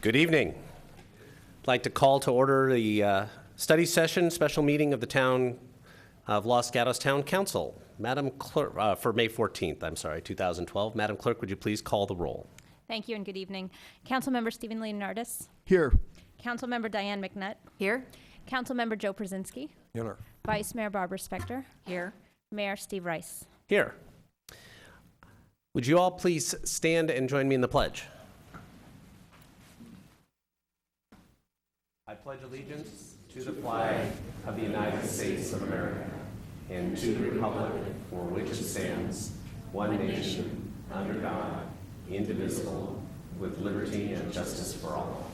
Good evening. I'd like to call to order the study session, special meeting of the Town of Los Gatos Town Council. Madam Clerk, for May 14th, 2012. Madam Clerk, would you please call the roll? Thank you and good evening. Councilmember Stephen Leonardis. Here. Councilmember Diane McNutt. Here. Councilmember Joe Przinsky. Here. Vice Mayor Barbara Spector. Here. Mayor Steve Rice. Here. Would you all please stand and join me in the pledge? I pledge allegiance to the flag of the United States of America and to the republic for which it stands, one nation, under God, indivisible, with liberty and justice for all.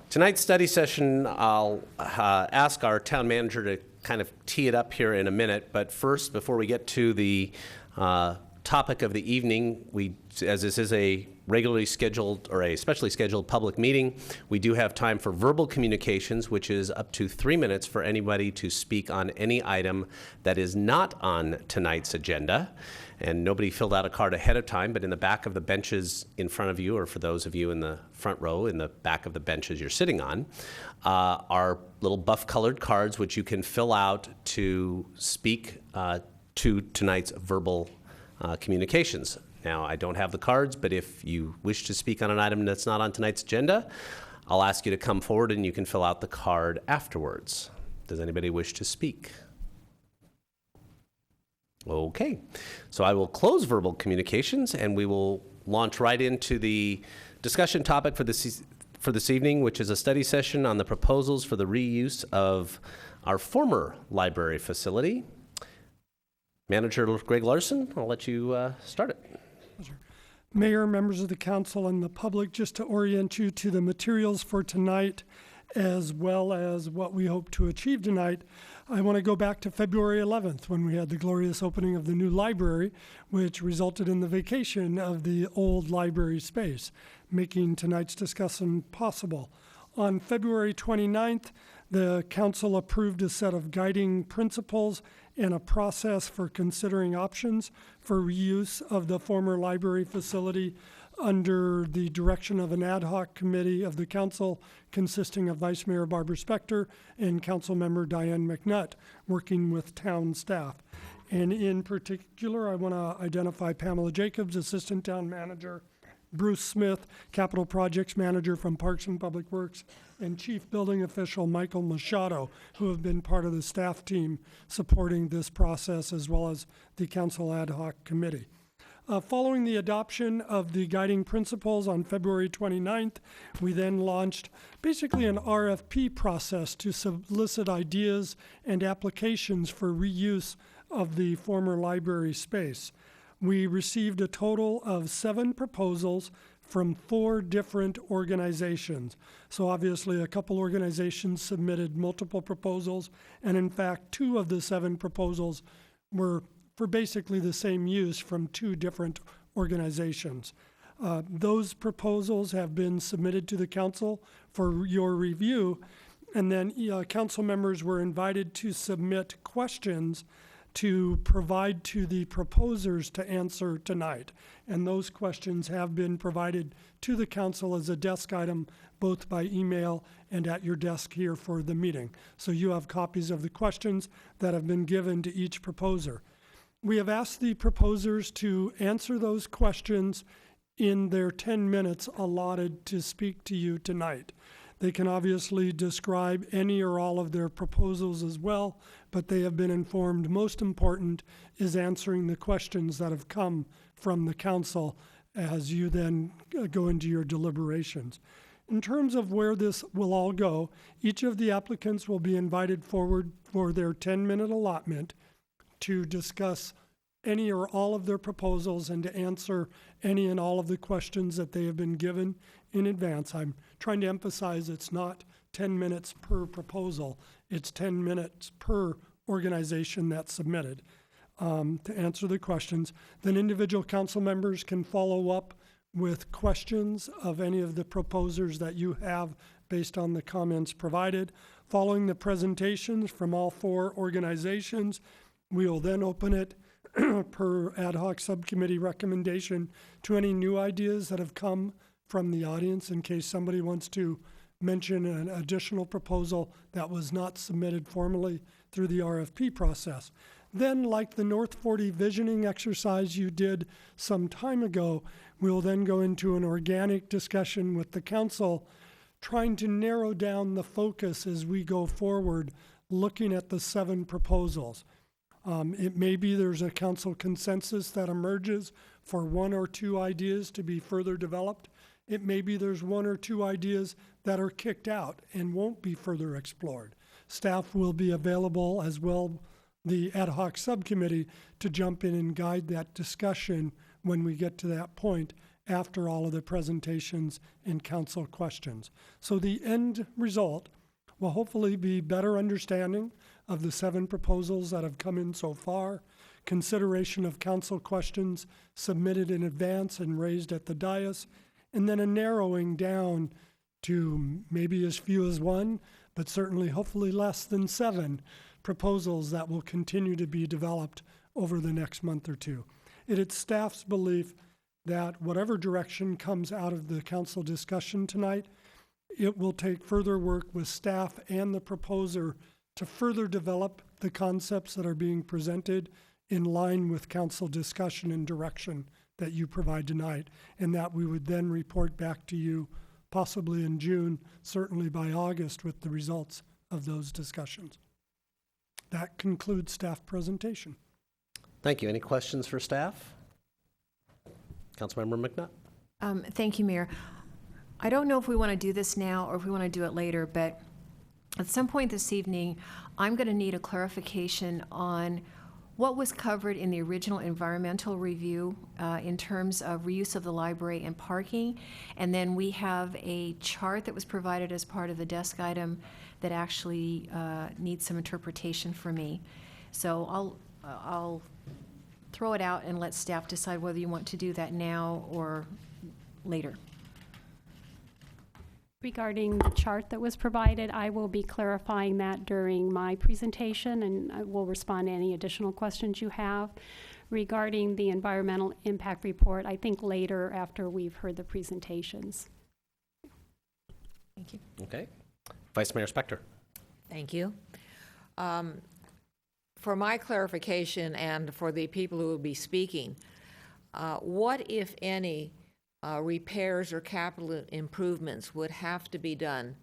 Tonight's study session, I'll ask our town manager to kind of tee it up here in a minute, but first, before we get to the topic of the evening, as this is a regularly scheduled or a specially scheduled public meeting, we do have time for verbal communications, which is up to 3 minutes for anybody to speak on any item that is not on tonight's agenda. And nobody filled out a card ahead of time, but in the back of the benches in front of you, or for those of you in the front row, in the back of the benches you're sitting on, are little buff-colored cards which you can fill out to speak to tonight's verbal communications. Now, I don't have the cards, but if you wish to speak on an item that's not on tonight's agenda, I'll ask you to come forward and you can fill out the card afterwards. Does anybody wish to speak? Okay, so I will close verbal communications and we will launch right into the discussion topic for this evening, which is a study session on the proposals for the reuse of our former library facility. Manager Greg Larson, I'll let you start it. Mayor, members of the council, and the public, just to orient you to the materials for tonight, as well as what we hope to achieve tonight, I want to go back to February 11th when we had the glorious opening of the new library, which resulted in the vacation of the old library space, making tonight's discussion possible. On February 29th, the council approved a set of guiding principles and a process for considering options for reuse of the former library facility under the direction of an ad hoc committee of the council consisting of Vice Mayor Barbara Spector and Council Member Diane McNutt, working with town staff. And in particular, I want to identify Pamela Jacobs, Assistant Town Manager, Bruce Smith, Capital Projects Manager from Parks and Public Works, and Chief Building Official Michael Machado, who have been part of the staff team supporting this process, as well as the Council Ad Hoc Committee. Following the adoption of the guiding principles on February 29th, we then launched basically an RFP process to solicit ideas and applications for reuse of the former library space. We received a total of 7 proposals from 4 different organizations. So obviously a couple organizations submitted multiple proposals, and in fact 2 of the 7 proposals were for basically the same use from 2 different organizations. Those proposals have been submitted to the council for your review, and then council members were invited to submit questions to provide to the proposers to answer tonight. And those questions have been provided to the council as a desk item, both by email and at your desk here for the meeting. So you have copies of the questions that have been given to each proposer. We have asked the proposers to answer those questions in their 10 minutes allotted to speak to you tonight. They can obviously describe any or all of their proposals as well, but they have been informed most important is answering the questions that have come from the council as you then go into your deliberations. In terms of where this will all go, each of the applicants will be invited forward for their 10-minute allotment to discuss any or all of their proposals and to answer any and all of the questions that they have been given in advance. I'm trying to emphasize it's not 10 minutes per proposal. It's 10 minutes per organization that's submitted to answer the questions. Then individual council members can follow up with questions of any of the proposers that you have based on the comments provided. Following the presentations from all 4 organizations, we will then open it per ad hoc subcommittee recommendation to any new ideas that have come from the audience in case somebody wants to mention an additional proposal that was not submitted formally through the RFP process. Then, like the North 40 visioning exercise you did some time ago, we'll then go into an organic discussion with the council, trying to narrow down the focus as we go forward, looking at the 7 proposals. It may be there's a council consensus that emerges for 1 or 2 ideas to be further developed. It may be there's 1 or 2 ideas that are kicked out and won't be further explored. Staff will be available, as well the ad hoc subcommittee, to jump in and guide that discussion when we get to that point after all of the presentations and council questions. So the end result will hopefully be better understanding of the 7 proposals that have come in so far, consideration of council questions submitted in advance and raised at the dais, and then a narrowing down to maybe as few as 1, but certainly hopefully less than 7 proposals that will continue to be developed over the next month or 2. It's staff's belief that whatever direction comes out of the council discussion tonight, it will take further work with staff and the proposer to further develop the concepts that are being presented in line with council discussion and direction that you provide tonight, and that we would then report back to you possibly in June, certainly by August, with the results of those discussions. That concludes staff presentation. Thank you. Any questions for staff? Councilmember McNutt? Thank you, Mayor. I don't know if we want to do this now or if we want to do it later, but at some point this evening, I'm going to need a clarification on what was covered in the original environmental review in terms of reuse of the library and parking. And then we have a chart that was provided as part of the desk item that actually needs some interpretation for me. So I'll throw it out and let staff decide whether you want to do that now or later. Regarding the chart that was provided, I will be clarifying that during my presentation, and I will respond to any additional questions you have. Regarding the environmental impact report, I think later after we've heard the presentations. Thank you. Okay. Vice Mayor Spector. Thank you. For my clarification and for the people who will be speaking, what, if any, repairs or capital improvements would have to be done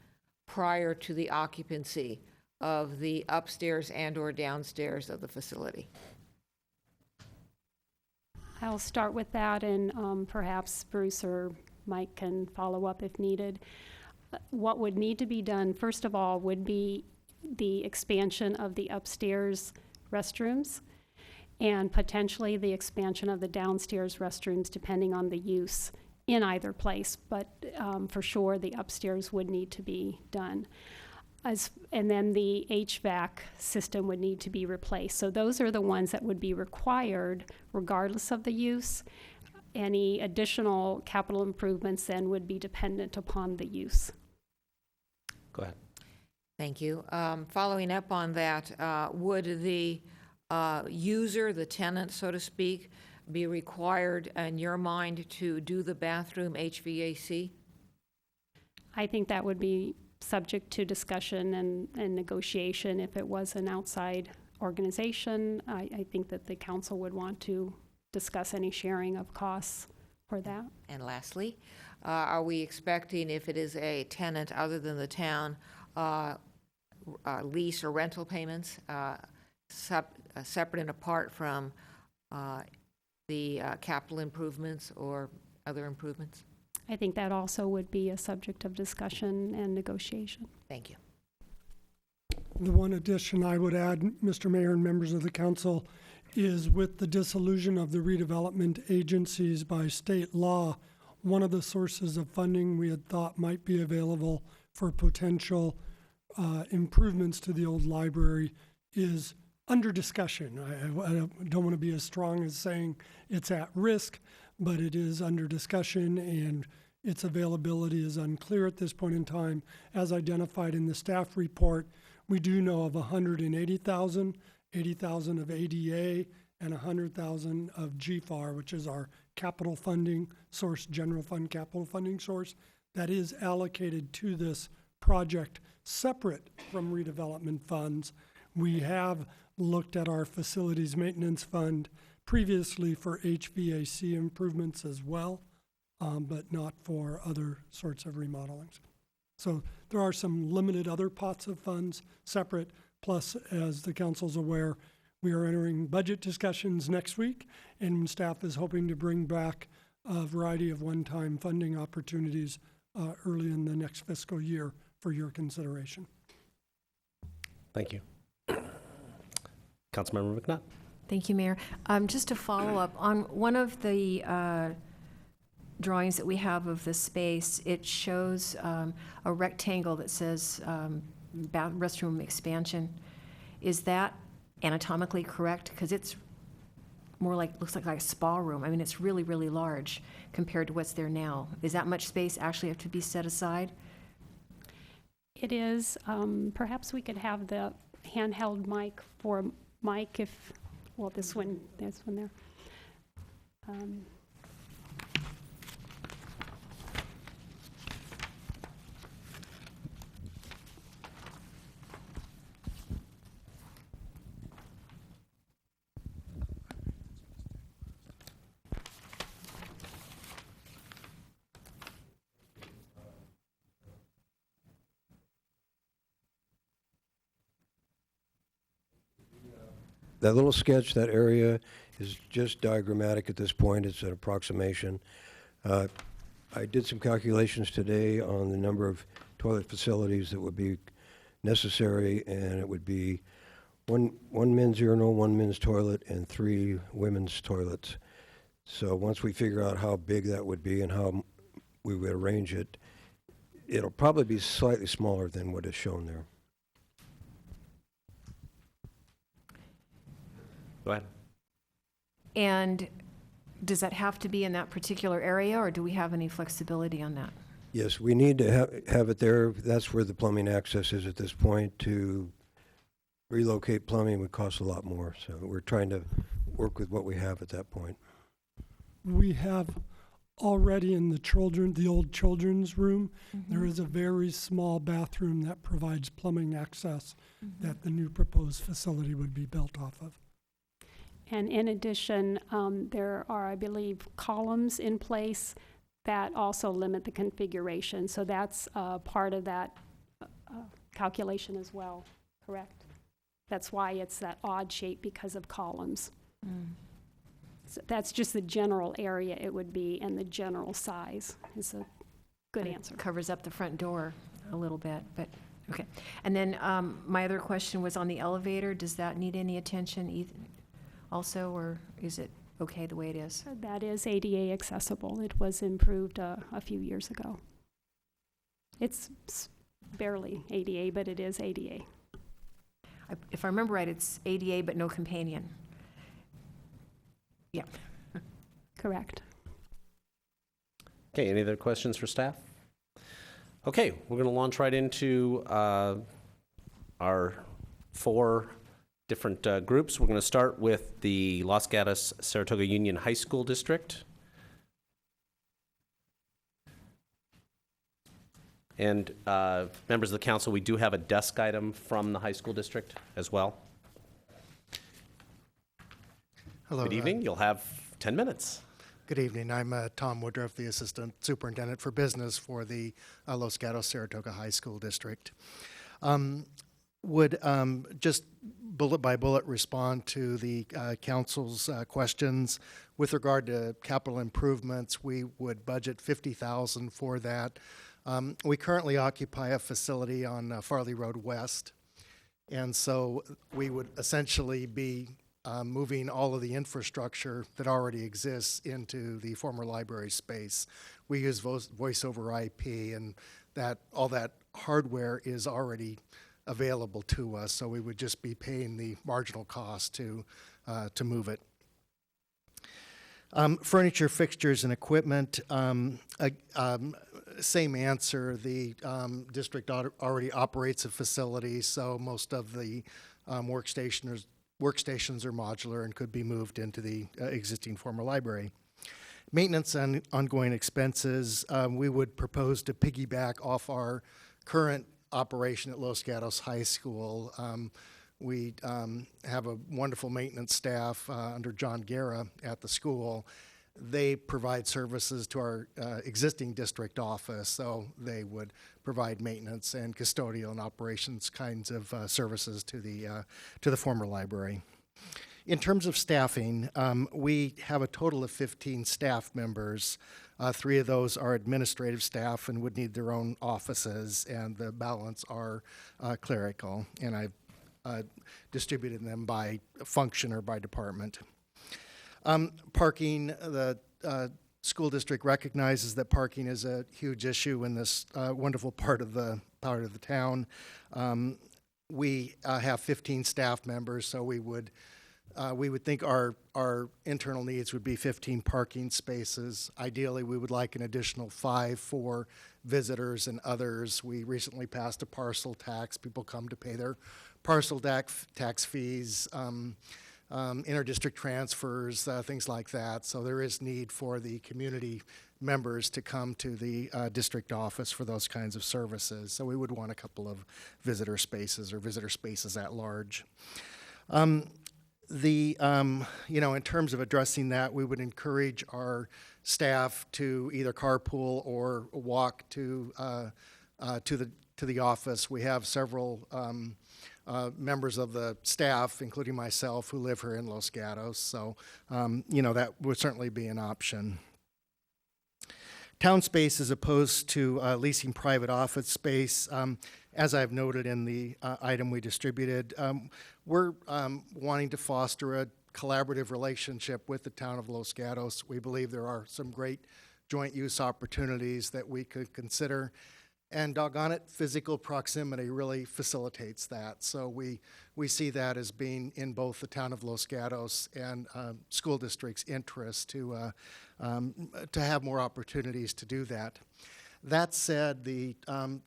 prior to the occupancy of the upstairs and/or downstairs of the facility? I'll start with that, and perhaps Bruce or Mike can follow up if needed. What would need to be done, first of all, would be the expansion of the upstairs restrooms and potentially the expansion of the downstairs restrooms depending on the use in either place, but for sure the upstairs would need to be done. And then the HVAC system would need to be replaced. So those are the ones that would be required regardless of the use. Any additional capital improvements then would be dependent upon the use. Go ahead. Thank you. Following up on that, would the user, the tenant, so to speak, be required, in your mind, to do the bathroom HVAC? I think that would be subject to discussion and negotiation. If it was an outside organization, I think that the council would want to discuss any sharing of costs for that. And lastly, are we expecting, if it is a tenant other than the town, lease or rental payments separate and apart from the capital improvements or other improvements? I think that also would be a subject of discussion and negotiation. Thank you. The one addition I would add, Mr. Mayor and members of the council, is with the dissolution of the redevelopment agencies by state law, one of the sources of funding we had thought might be available for potential improvements to the old library is under discussion. I don't want to be as strong as saying it's at risk, but it is under discussion, and its availability is unclear at this point in time. As identified in the staff report, we do know of $180,000, $80,000 of ADA and 100,000 of GFAR, which is our capital funding source, general fund capital funding source, that is allocated to this project separate from redevelopment funds. We have looked at our facilities maintenance fund previously for HVAC improvements as well, but not for other sorts of remodelings. So there are some limited other pots of funds separate, plus, as the council's aware, we are entering budget discussions next week, and staff is hoping to bring back a variety of one-time funding opportunities early in the next fiscal year for your consideration. Thank you. Councilmember McNutt. Thank you, Mayor. Just to follow up, on one of the drawings that we have of the space, it shows a rectangle that says restroom expansion. Is that anatomically correct? Because it's more like, looks like a spa room. I mean, it's really, really large compared to what's there now. Is that much space actually have to be set aside? It is. Perhaps we could have the handheld mic for Mike if, well, this one there. That little sketch, that area is just diagrammatic at this point. It's an approximation. I did some calculations today on the number of toilet facilities that would be necessary, and it would be one men's urinal, one men's toilet, and 3 women's toilets. So once we figure out how big that would be and how we would arrange it, it'll probably be slightly smaller than what is shown there. Go ahead. And does that have to be in that particular area, or do we have any flexibility on that? Yes, we need to have it there. That's where the plumbing access is at this point. To relocate plumbing would cost a lot more, so we're trying to work with what we have at that point. We have already in the old children's room, there is a very small bathroom that provides plumbing access that the new proposed facility would be built off of. And in addition, there are, I believe, columns in place that also limit the configuration. So that's part of that calculation as well, correct? That's why it's that odd shape, because of columns. So that's just the general area it would be, and the general size is a good answer. Covers up the front door a little bit, but okay. And then my other question was on the elevator. Does that need any attention also, or is it okay the way it is? That is ADA accessible. It was improved a few years ago. It's barely ADA, but it is ADA. If I remember right, it's ADA but no companion. Yeah. Correct. Okay, any other questions for staff? Okay, we're going to launch right into our 4 different groups. We're going to start with the Los Gatos Saratoga Union High School District. And members of the council, we do have a desk item from the high school district as well. Hello. Good evening. You'll have 10 minutes. Good evening. I'm Tom Woodruff, the Assistant Superintendent for Business for the Los Gatos Saratoga High School District. Would just bullet by bullet respond to the council's questions. With regard to capital improvements, we would budget $50,000 for that. We currently occupy a facility on Farley Road West, and so we would essentially be moving all of the infrastructure that already exists into the former library space. We use voice over IP, and that all that hardware is already available to us, so we would just be paying the marginal cost to move it. Furniture, fixtures, and equipment, same answer. The district already operates a facility, so most of the workstations workstations are modular and could be moved into the existing former library. Maintenance and ongoing expenses, we would propose to piggyback off our current operation at Los Gatos High School. We have a wonderful maintenance staff under John Guerra at the school. They provide services to our existing district office, so they would provide maintenance and custodial and operations kinds of services to the former library. In terms of staffing, we have a total of 15 staff members. 3 of those are administrative staff and would need their own offices, and the balance are clerical, and I've distributed them by function or by department. Parking, the school district recognizes that parking is a huge issue in this wonderful part of the town. We have 15 staff members, so we would think our internal needs would be 15 parking spaces. Ideally, we would like an additional 5 for visitors and others. We recently passed a parcel tax. People come to pay their parcel tax fees, interdistrict transfers, things like that. So there is need for the community members to come to the district office for those kinds of services. So we would want a couple of visitor spaces or visitor spaces at large. In terms of addressing that, we would encourage our staff to either carpool or walk to the office. We have several members of the staff, including myself, who live here in Los Gatos, so that would certainly be an option. Town space is opposed to leasing private office space. As I've noted in the item we distributed, we're wanting to foster a collaborative relationship with the town of Los Gatos. We believe there are some great joint use opportunities that we could consider. And doggone it, physical proximity really facilitates that. So we see that as being in both the town of Los Gatos and school district's interest to have more opportunities to do that. That said, the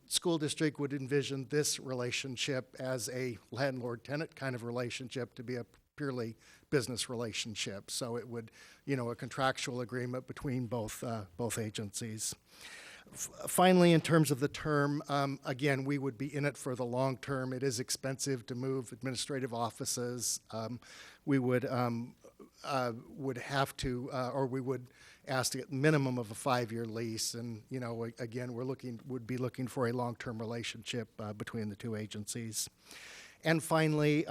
school district would envision this relationship as a landlord-tenant kind of relationship to be a purely business relationship. So it would, a contractual agreement between both agencies. Finally, in terms of the term, again, we would be in it for the long term. It is expensive to move administrative offices. We would have to, or we would ask to get minimum of a 5-year lease, and again, would be looking for a long-term relationship between the two agencies. And finally,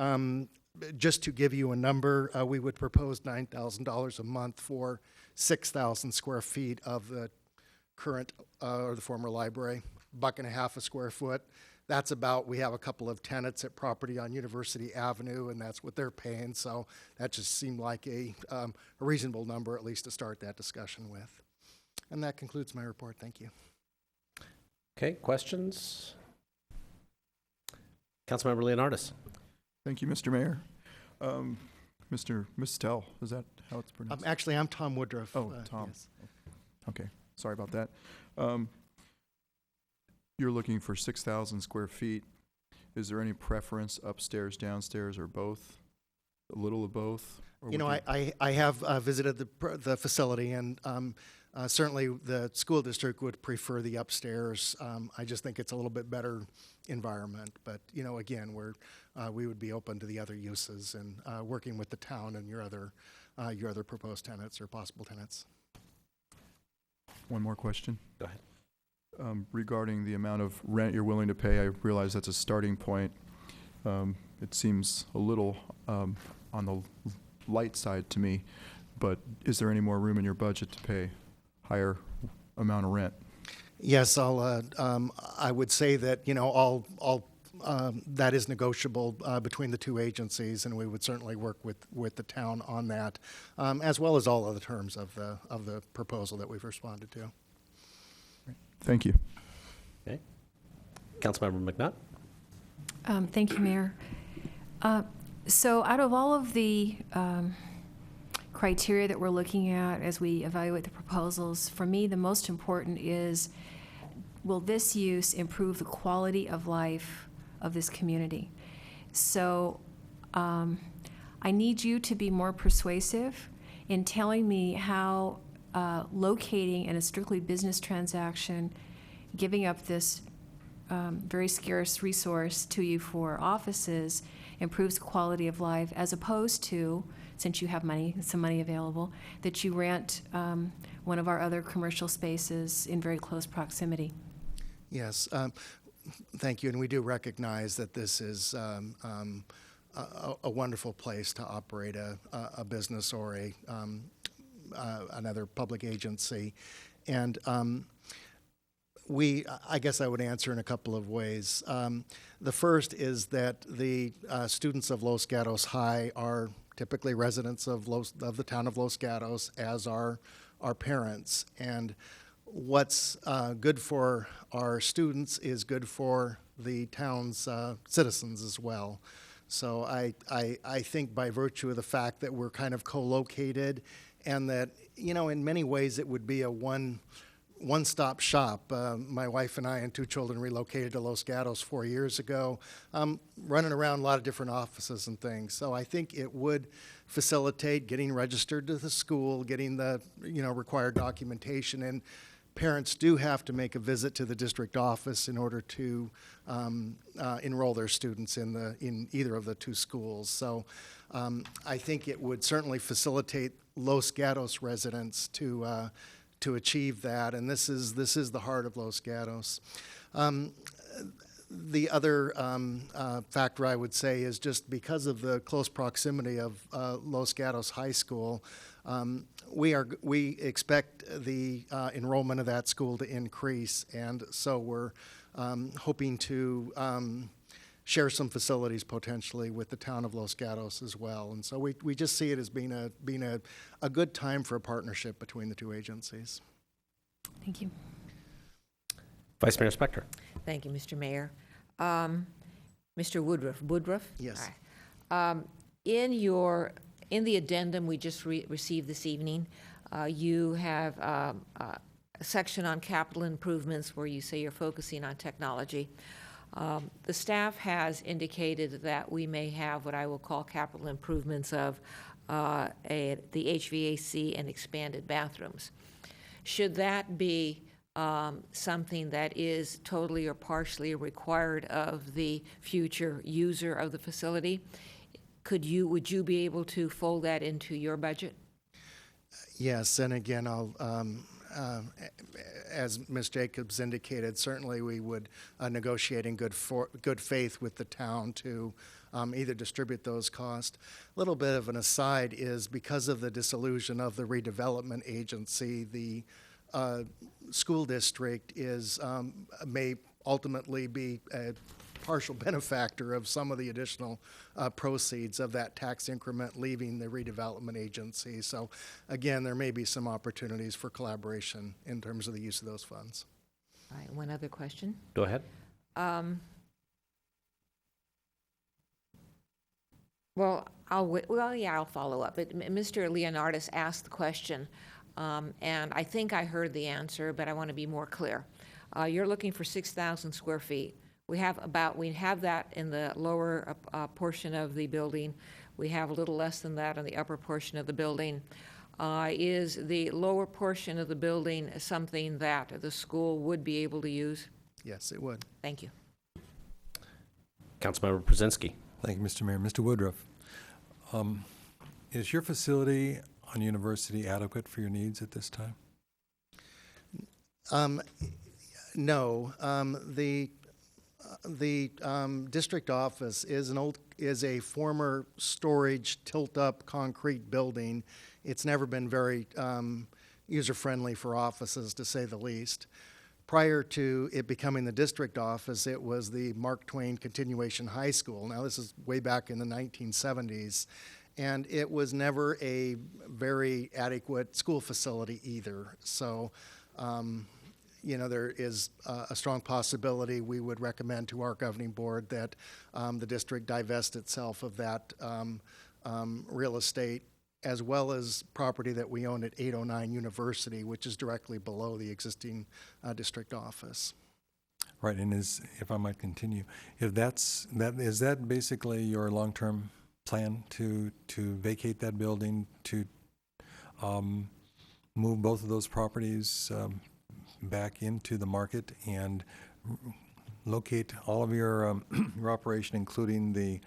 just to give you a number, we would propose $9,000 a month for 6,000 square feet of the current or the former library, $1.50 a square foot. That's about, we have a couple of tenants at property on University Avenue, and that's what they're paying. So that just seemed like a reasonable number, at least to start that discussion with. And that concludes my report. Thank you. Okay, questions? Councilmember Leonardis. Thank you, Mr. Mayor. Mr. Mistel, is that how it's pronounced? Actually, I'm Tom Woodruff. Oh, Tom. Yes. Okay, sorry about that. You're looking for 6,000 square feet. Is there any preference upstairs, downstairs, or both? A little of both? I have visited the facility, and certainly the school district would prefer the upstairs. I just think it's a little bit better environment. But again, we would be open to the other uses and working with the town and your other proposed tenants or possible tenants. One more question. Go ahead. Regarding the amount of rent you're willing to pay, I realize that's a starting point. It seems a little on the light side to me, but is there any more room in your budget to pay higher amount of rent? Yes, I would say that all that is negotiable between the two agencies, and we would certainly work with the town on that, as well as all other terms of the proposal that we've responded to. Thank you. Okay. Councilmember McNutt. Thank you, Mayor. So out of all of the criteria that we're looking at as we evaluate the proposals, for me, the most important is, will this use improve the quality of life of this community? So I need you to be more persuasive in telling me how locating in a strictly business transaction, giving up this very scarce resource to you for offices improves quality of life, as opposed to, since you have some money available, that you rent one of our other commercial spaces in very close proximity. Yes, thank you, and we do recognize that this is a wonderful place to operate a business or another public agency, and I guess I would answer in a couple of ways. The first is that the students of Los Gatos High are typically residents of the town of Los Gatos, as are our parents. And what's good for our students is good for the town's citizens as well. So I think by virtue of the fact that we're kind of co-located, and that, in many ways it would be a one-stop shop. My wife and I and 2 children relocated to Los Gatos 4 years ago, running around a lot of different offices and things. So I think it would facilitate getting registered to the school, getting the required documentation, and parents do have to make a visit to the district office in order to enroll their students in either of the 2 schools. So I think it would certainly facilitate Los Gatos residents to achieve that, and this is the heart of Los Gatos. The other factor I would say is just because of the close proximity of Los Gatos High School, we expect the enrollment of that school to increase, and so we're hoping to share some facilities potentially with the town of Los Gatos as well. And so we just see it as being a good time for a partnership between the 2 agencies. Thank you. Vice Mayor Spector. Thank you, Mr. Mayor. Mr. Woodruff? Yes. All right. In the addendum we just received this evening, you have a section on capital improvements where you say you're focusing on technology. The staff has indicated that we may have what I will call capital improvements of the HVAC and expanded bathrooms. Should that be something that is totally or partially required of the future user of the facility, would you be able to fold that into your budget? Yes, and again, I'll as Ms. Jacobs indicated, certainly we would negotiate in good faith with the town to either distribute those costs. A little bit of an aside is because of the dissolution of the redevelopment agency, the school district may ultimately be a partial benefactor of some of the additional proceeds of that tax increment leaving the redevelopment agency. So again, there may be some opportunities for collaboration in terms of the use of those funds. All right, one other question. Go ahead. I'll follow up. Mr. Leonardis asked the question, and I think I heard the answer, but I want to be more clear. You're looking for 6,000 square feet. We have that in the lower portion of the building. We have a little less than that on the upper portion of the building. Is the lower portion of the building something that the school would be able to use? Yes, it would. Thank you. Councilmember Brzezinski. Thank you, Mr. Mayor. Mr. Woodruff, is your facility on University adequate for your needs at this time? No. The district office is a former storage tilt-up concrete building. It's never been very user-friendly for offices, to say the least. Prior to it becoming the district office, it was the Mark Twain Continuation High School. Now, this is way back in the 1970s, and it was never a very adequate school facility either. So, there is a strong possibility we would recommend to our governing board that the district divest itself of that real estate, as well as property that we own at 809 University, which is directly below the existing district office. Right, and if I might continue, is that basically your long-term plan to vacate that building, to move both of those properties back into the market and locate all of your your operation, including the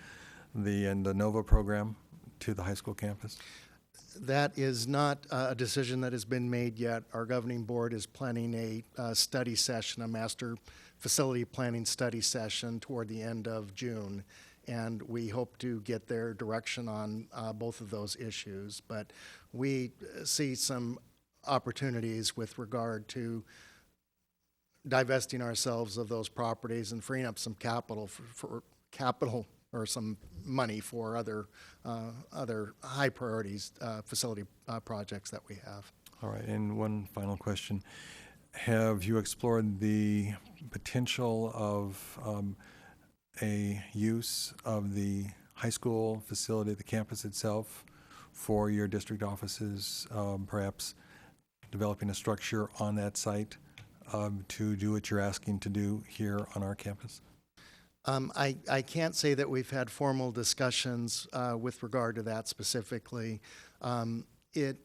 NOVA program, to the high school campus? That is not a decision that has been made yet. Our governing board is planning a study session, a master facility planning study session toward the end of June. And we hope to get their direction on both of those issues. But we see some opportunities with regard to divesting ourselves of those properties and freeing up some capital for capital or some money for other high priorities facility projects that we have. All right, and one final question. Have you explored the potential of a use of the high school facility, the campus itself, for your district offices, perhaps developing a structure on that site to do what you're asking to do here on our campus? I can't say that we've had formal discussions with regard to that specifically. The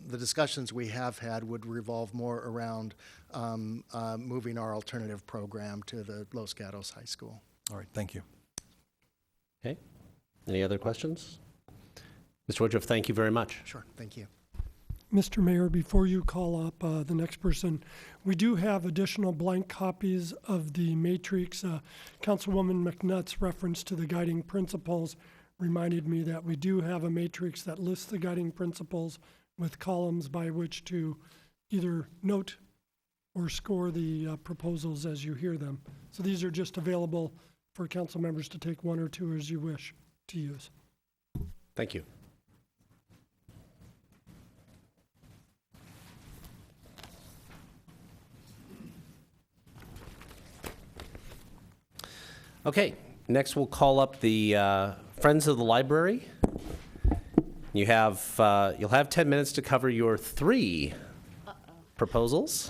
discussions we have had would revolve more around moving our alternative program to the Los Gatos High School. All right, thank you. Okay. Any other questions? Mr. Woodruff, thank you very much. Sure, thank you. Mr. Mayor, before you call up the next person, we do have additional blank copies of the matrix. Councilwoman McNutt's reference to the guiding principles reminded me that we do have a matrix that lists the guiding principles with columns by which to either note or score the proposals as you hear them. So these are just available for council members to take one or two as you wish to use. Thank you. Okay, next we'll call up the Friends of the Library. You'll have 10 minutes to cover your 3 proposals.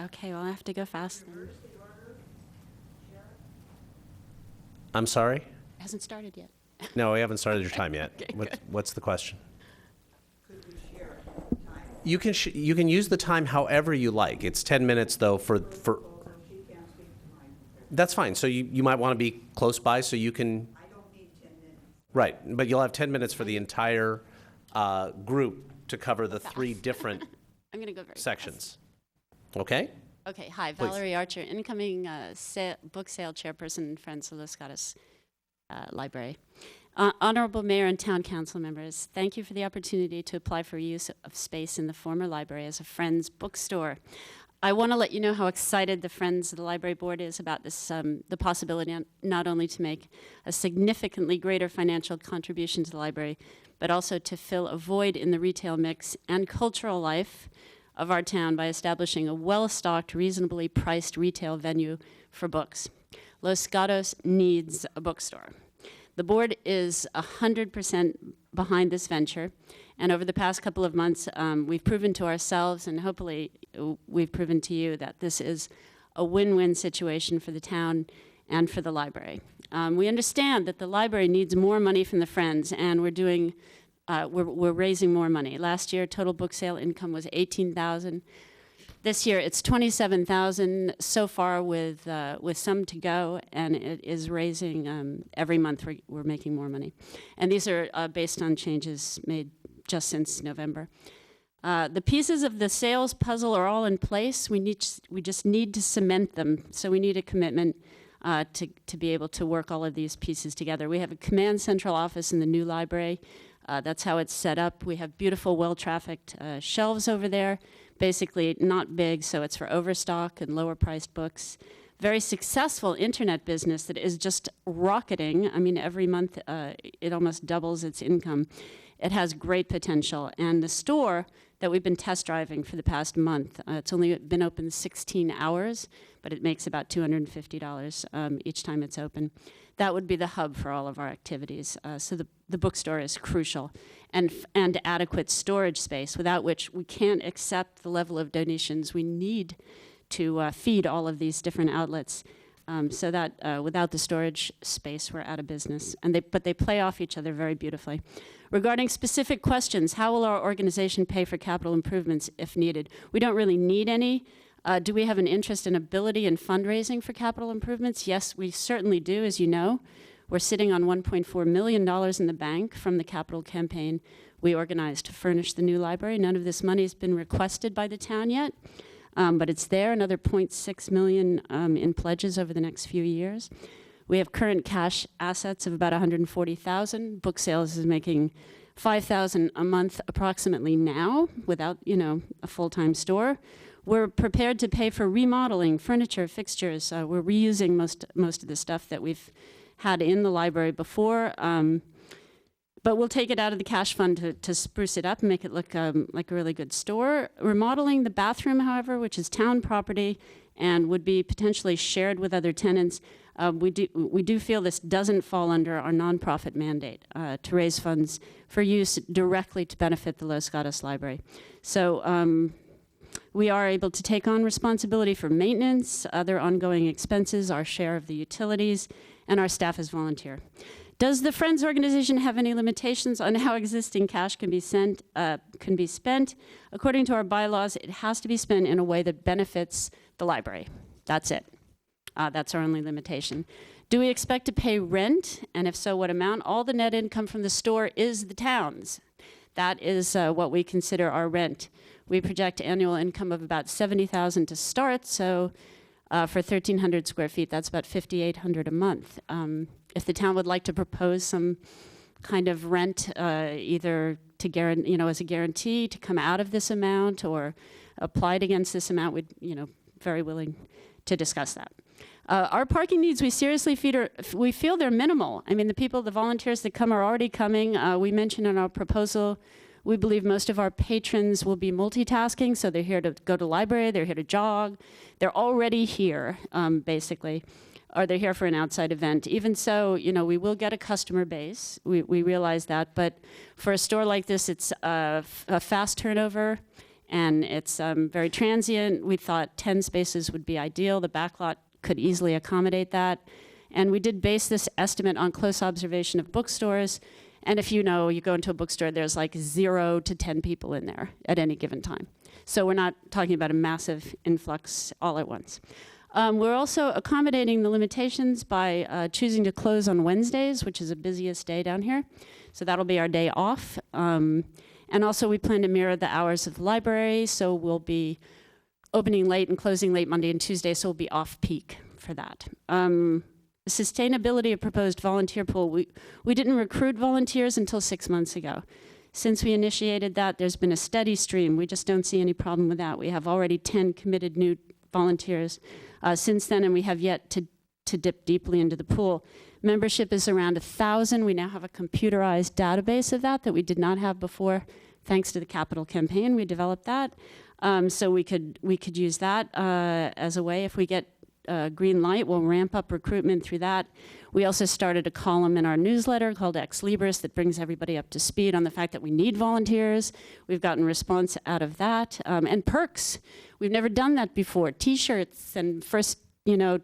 Okay, well, I have to go fast then. I'm sorry? It hasn't started yet. No, we haven't started your time yet. Okay, What's the question? You can use the time however you like. It's 10 minutes though for. That's fine. So you might want to be close by so you can. I don't need 10 minutes. Right, but you'll have 10 minutes for the entire group to cover the 3 different I'm going to go very sections. Okay? Okay, hi, Please. Valerie Archer, incoming book sale chairperson, Friends of Los Gatos Library. Honorable Mayor and Town Council members, thank you for the opportunity to apply for use of space in the former library as a Friends bookstore. I want to let you know how excited the Friends of the Library Board is about this, the possibility not only to make a significantly greater financial contribution to the library, but also to fill a void in the retail mix and cultural life of our town by establishing a well-stocked, reasonably priced retail venue for books. Los Gatos needs a bookstore. The board is 100% behind this venture, and over the past couple of months, we've proven to ourselves, and hopefully we've proven to you, that this is a win-win situation for the town and for the library. We understand that the library needs more money from the Friends, and we're raising more money. Last year, total book sale income was $18,000. This year, it's $27,000 so far, with some to go, and it is raising every month. We're making more money, and these are based on changes made just since November. The pieces of the sales puzzle are all in place. We just need to cement them. So we need a commitment to be able to work all of these pieces together. We have a command central office in the new library. That's how it's set up. We have beautiful, well-trafficked shelves over there. Basically not big, so it's for overstock and lower-priced books. Very successful internet business that is just rocketing. I mean, every month it almost doubles its income. It has great potential. And the store that we've been test driving for the past month, it's only been open 16 hours, but it makes about $250 each time it's open. That would be the hub for all of our activities. So the bookstore is crucial, and adequate storage space, without which we can't accept the level of donations we need to feed all of these different outlets. So that without the storage space, we're out of business. But they play off each other very beautifully. Regarding specific questions, how will our organization pay for capital improvements if needed? We don't really need any. Do we have an interest and ability in fundraising for capital improvements? Yes, we certainly do, as you know. We're sitting on $1.4 million in the bank from the capital campaign we organized to furnish the new library. None of this money has been requested by the town yet, but it's there, another $0.6 million in pledges over the next few years. We have current cash assets of about $140,000. Book sales is making $5,000 a month approximately now without, a full-time store. We're prepared to pay for remodeling, furniture, fixtures. We're reusing most of the stuff that we've had in the library before, but we'll take it out of the cash fund to spruce it up and make it look like a really good store. Remodeling the bathroom, however, which is town property and would be potentially shared with other tenants, we do feel this doesn't fall under our nonprofit mandate to raise funds for use directly to benefit the Los Gatos Library. So we are able to take on responsibility for maintenance, other ongoing expenses, our share of the utilities, and our staff is volunteer. Does the Friends organization have any limitations on how existing cash can be spent? According to our bylaws, it has to be spent in a way that benefits the library. That's it. That's our only limitation. Do we expect to pay rent? And if so, what amount? All the net income from the store is the town's. That is what we consider our rent. We project annual income of about $70,000 to start, so for 1,300 square feet, that's about $5,800 a month. If the town would like to propose some kind of rent, either to as a guarantee to come out of this amount or applied against this amount, we'd very willing to discuss that. Our parking needs, we feel they're minimal. I mean, the volunteers that come are already coming. We mentioned in our proposal, we believe most of our patrons will be multitasking, so they're here to go to library, they're here to jog. They're already here, basically, or they're here for an outside event. Even so, we will get a customer base. We realize that, but for a store like this, it's a fast turnover, and it's very transient. We thought 10 spaces would be ideal. The backlot could easily accommodate that. And we did base this estimate on close observation of bookstores. And if you go into a bookstore, there's like 0 to 10 people in there at any given time. So we're not talking about a massive influx all at once. We're also accommodating the limitations by choosing to close on Wednesdays, which is the busiest day down here. So that'll be our day off. And also we plan to mirror the hours of the library. So we'll be opening late and closing late Monday and Tuesday, so we'll be off-peak for that. Sustainability of proposed volunteer pool. We didn't recruit volunteers until 6 months ago. Since we initiated that, there's been a steady stream. We just don't see any problem with that. We have already 10 committed new volunteers since then, and we have yet to dip deeply into the pool. Membership is around 1,000. We now have a computerized database of that we did not have before. Thanks to the capital campaign, we developed that. So we could use that as a way. If we get green light, we'll ramp up recruitment through that. We also started a column in our newsletter called Ex Libris that brings everybody up to speed on the fact that we need volunteers. We've gotten response out of that. And perks. We've never done that before. T-shirts and first,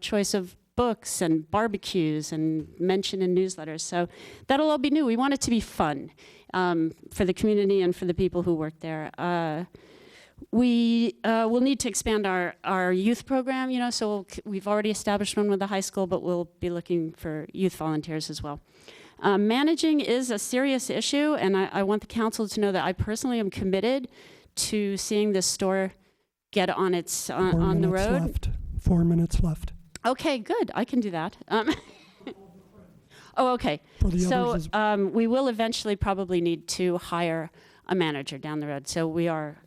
choice of books and barbecues and mention in newsletters. So that'll all be new. We want it to be fun for the community and for the people who work there. We will need to expand our youth program, so we've already established one with the high school, but we'll be looking for youth volunteers as well. Managing is a serious issue, and I want the council to know that I personally am committed to seeing this store get on its on the road. 4 minutes left. Okay, good. I can do that. Oh, okay. So we will eventually probably need to hire a manager down the road. So we are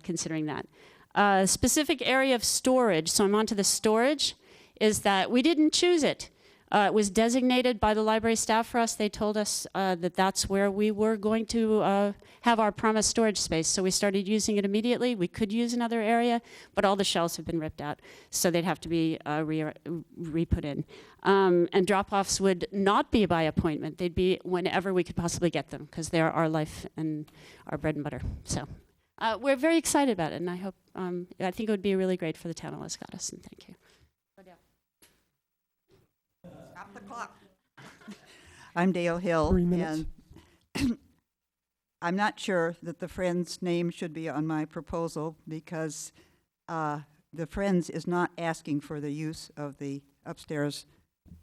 considering that. Specific area of storage. So I'm on to the storage. Is that we didn't choose it. It was designated by the library staff for us. They told us that that's where we were going to have our promised storage space. So we started using it immediately. We could use another area, but all the shelves have been ripped out. So they'd have to be re-put in. And drop-offs would not be by appointment. They'd be whenever we could possibly get them, because they're our life and our bread and butter. So we're very excited about it, and I think it would be really great for the town of Los Gatos, and thank you. Stop the clock. I'm Dale Hill. 3 minutes. And I'm not sure that the Friends name should be on my proposal because the Friends is not asking for the use of the upstairs.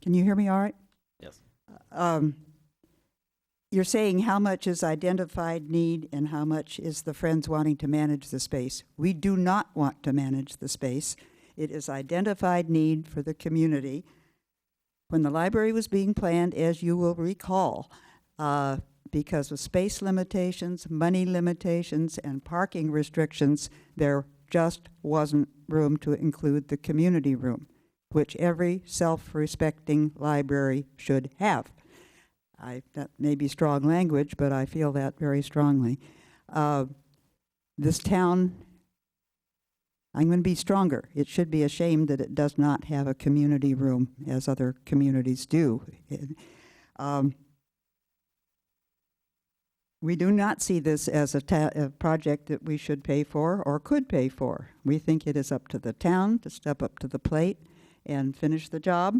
Can you hear me all right? Yes. You're saying how much is identified need and how much is the Friends wanting to manage the space. We do not want to manage the space. It is identified need for the community. When the library was being planned, as you will recall, because of space limitations, money limitations, and parking restrictions, there just wasn't room to include the community room, which every self-respecting library should have. That may be strong language, but I feel that very strongly. This town, I'm going to be stronger. It should be ashamed that it does not have a community room, as other communities do. We do not see this as a project that we should pay for or could pay for. We think it is up to the town to step up to the plate and finish the job.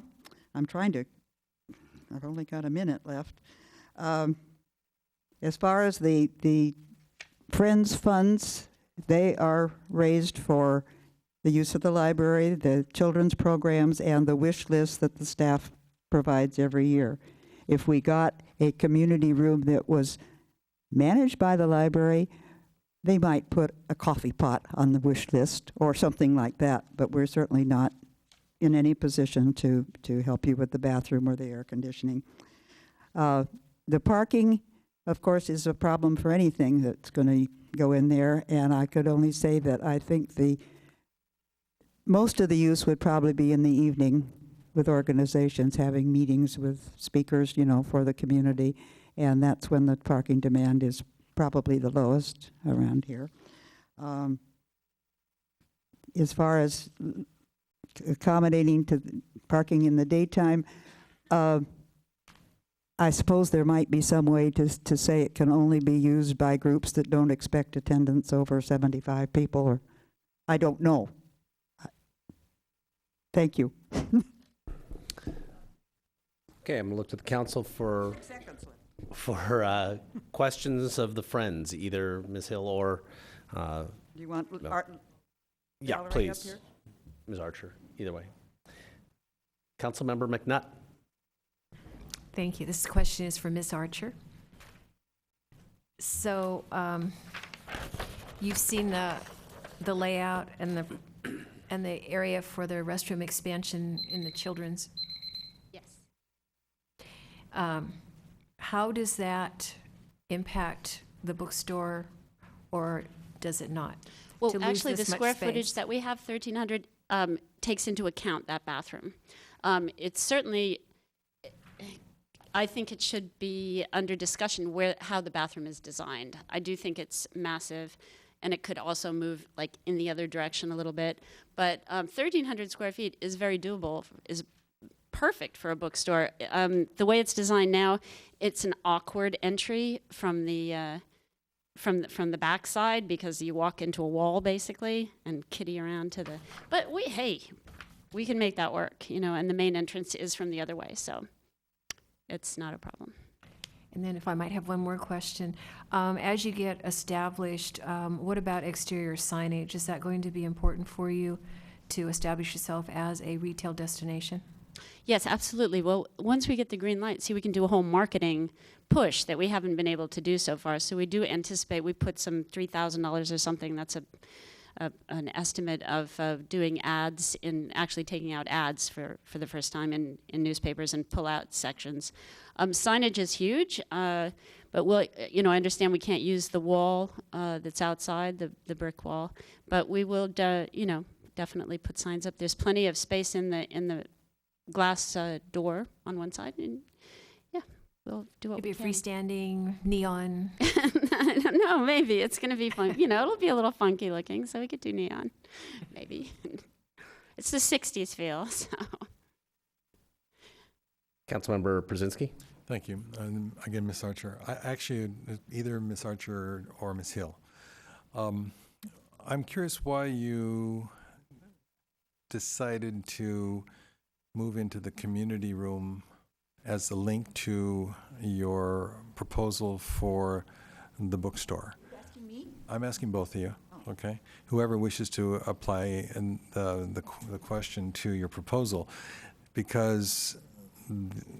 I've only got a minute left. As far as the Friends funds, they are raised for the use of the library, the children's programs, and the wish list that the staff provides every year. If we got a community room that was managed by the library, they might put a coffee pot on the wish list or something like that, but we're certainly not in any position to help you with the bathroom or the air conditioning. The parking, of course, is a problem for anything that's going to go in there, and I could only say that I think most of the use would probably be in the evening with organizations having meetings with speakers, for the community, and that's when the parking demand is probably the lowest around here. As far as accommodating to parking in the daytime, I suppose there might be some way to say it can only be used by groups that don't expect attendance over 75 people, or I don't know. Thank you. Okay, I'm going to look to the council for questions of the Friends, either Ms. Hill or... Do you want yeah, Valerie please. up here? Ms. Archer, either way. Councilmember McNutt. Thank you. This question is for Ms. Archer. So you've seen the layout and the area for the restroom expansion in the children's. Yes. How does that impact the bookstore, or does it not? Well, to lose actually, the this much square space? footage that we have, 1,300, takes into account that bathroom. It's certainly, I think it should be under discussion how the bathroom is designed. I do think it's massive, and it could also move like in the other direction a little bit. But 1,300 square feet is very doable, is perfect for a bookstore. The way it's designed now, it's an awkward entry from the back side because you walk into a wall basically and kitty around to the. But we can make that work, and the main entrance is from the other way, so it's not a problem. And then if I might have one more question. As you get established, what about exterior signage? Is that going to be important for you to establish yourself as a retail destination? Yes, absolutely. Well, once we get the green light, we can do a whole marketing push that we haven't been able to do so far. So we do anticipate, we put some $3,000 or something, that's an estimate of doing ads, actually taking out ads for the first time in newspapers and pull out sections. Signage is huge, but I understand we can't use the wall that's outside, the brick wall, but we will, definitely put signs up. There's plenty of space in the glass door on one side, and we'll do what Maybe we a can. freestanding neon. I don't know, maybe it's going to be fun. It'll be a little funky looking, so we could do neon, maybe. It's the 60s feel, so. Councilmember Brzezinski. Thank you. Again, Ms. Archer. Actually, either Ms. Archer or Ms. Hill. I'm curious why you decided to move into the community room as the link to your proposal for the bookstore? Asking me? I'm asking both of you, okay? Whoever wishes to apply the question to your proposal, because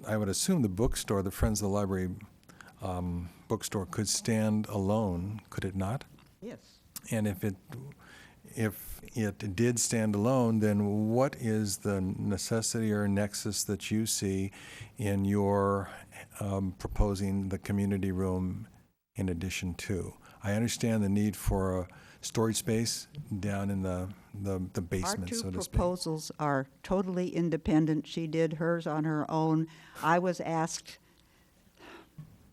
I would assume the bookstore, the Friends of the Library bookstore, could stand alone, could it not? Yes. And if it did stand alone, then what is the necessity or nexus that you see in your proposing the community room in addition to? I understand the need for a storage space down in the basement, Our so two to speak. proposals are totally independent. She did hers on her own. I was asked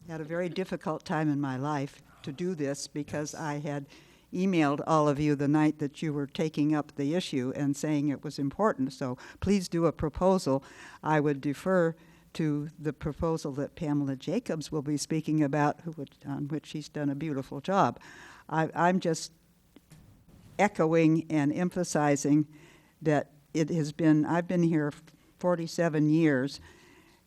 at a very difficult time in my life to do this because I had emailed all of you the night that you were taking up the issue and saying it was important. So please do a proposal. I would defer to the proposal that Pamela Jacobs will be speaking about, on which she's done a beautiful job. I'm just echoing and emphasizing that I've been here 47 years,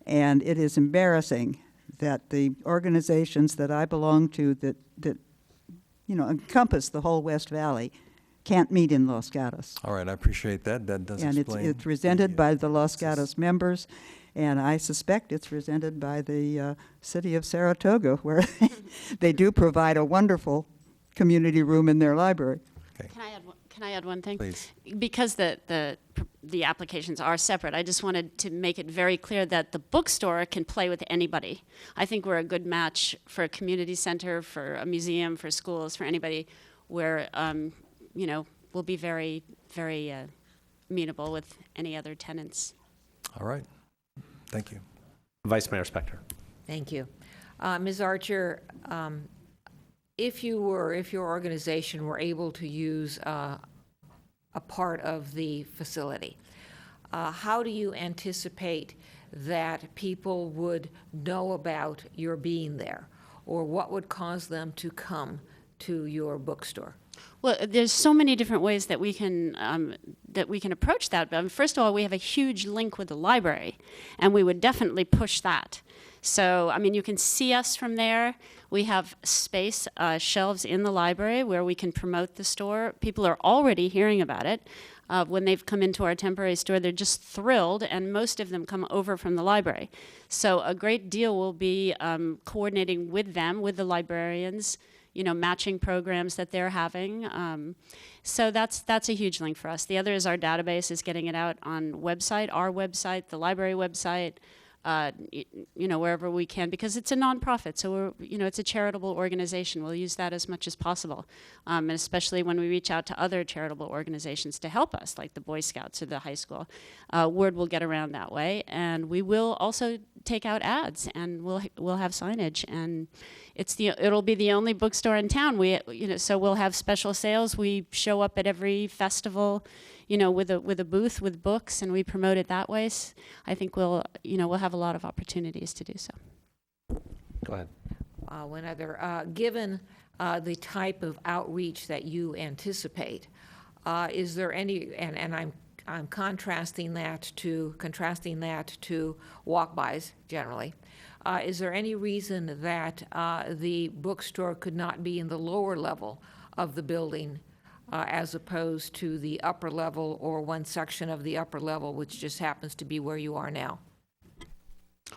and it is embarrassing that the organizations that I belong to that encompass the whole West Valley can't meet in Los Gatos. All right, I appreciate that. That does And explain. it's resented by the Los Gatos members, and I suspect it's resented by the city of Saratoga, where they do provide a wonderful community room in their library. Okay, Can I add one thing? please. Because the applications are separate, I just wanted to make it very clear that the bookstore can play with anybody. I think we're a good match for a community center, for a museum, for schools, for anybody where, we'll be very, very amenable with any other tenants. All right. Thank you. Vice Mayor Spector. Thank you. Ms. Archer, if your organization were able to use a part of the facility, how do you anticipate that people would know about your being there? Or what would cause them to come to your bookstore? Well, there's so many different ways that we can approach that. But first of all, we have a huge link with the library, and we would definitely push that. So, you can see us from there. We have space, shelves in the library where we can promote the store. People are already hearing about it. When they've come into our temporary store, they're just thrilled, and most of them come over from the library. So a great deal will be coordinating with them, with the librarians, matching programs that they're having. So that's a huge link for us. The other is our database is getting it out on our website, the library website, wherever we can, because it's a nonprofit. So it's a charitable organization. We'll use that as much as possible, and especially when we reach out to other charitable organizations to help us, like the Boy Scouts or the high school. Word will get around that way, and we will also take out ads, and we'll have signage, and it'll be the only bookstore in town. So we'll have special sales. We show up at every festival, with a booth with books, and we promote it that way. So I think we'll have a lot of opportunities to do so. Go ahead. Given the type of outreach that you anticipate, is there any? And I'm contrasting that to walk-bys generally. Is there any reason that the bookstore could not be in the lower level of the building? As opposed to the upper level or one section of the upper level, which just happens to be where you are now?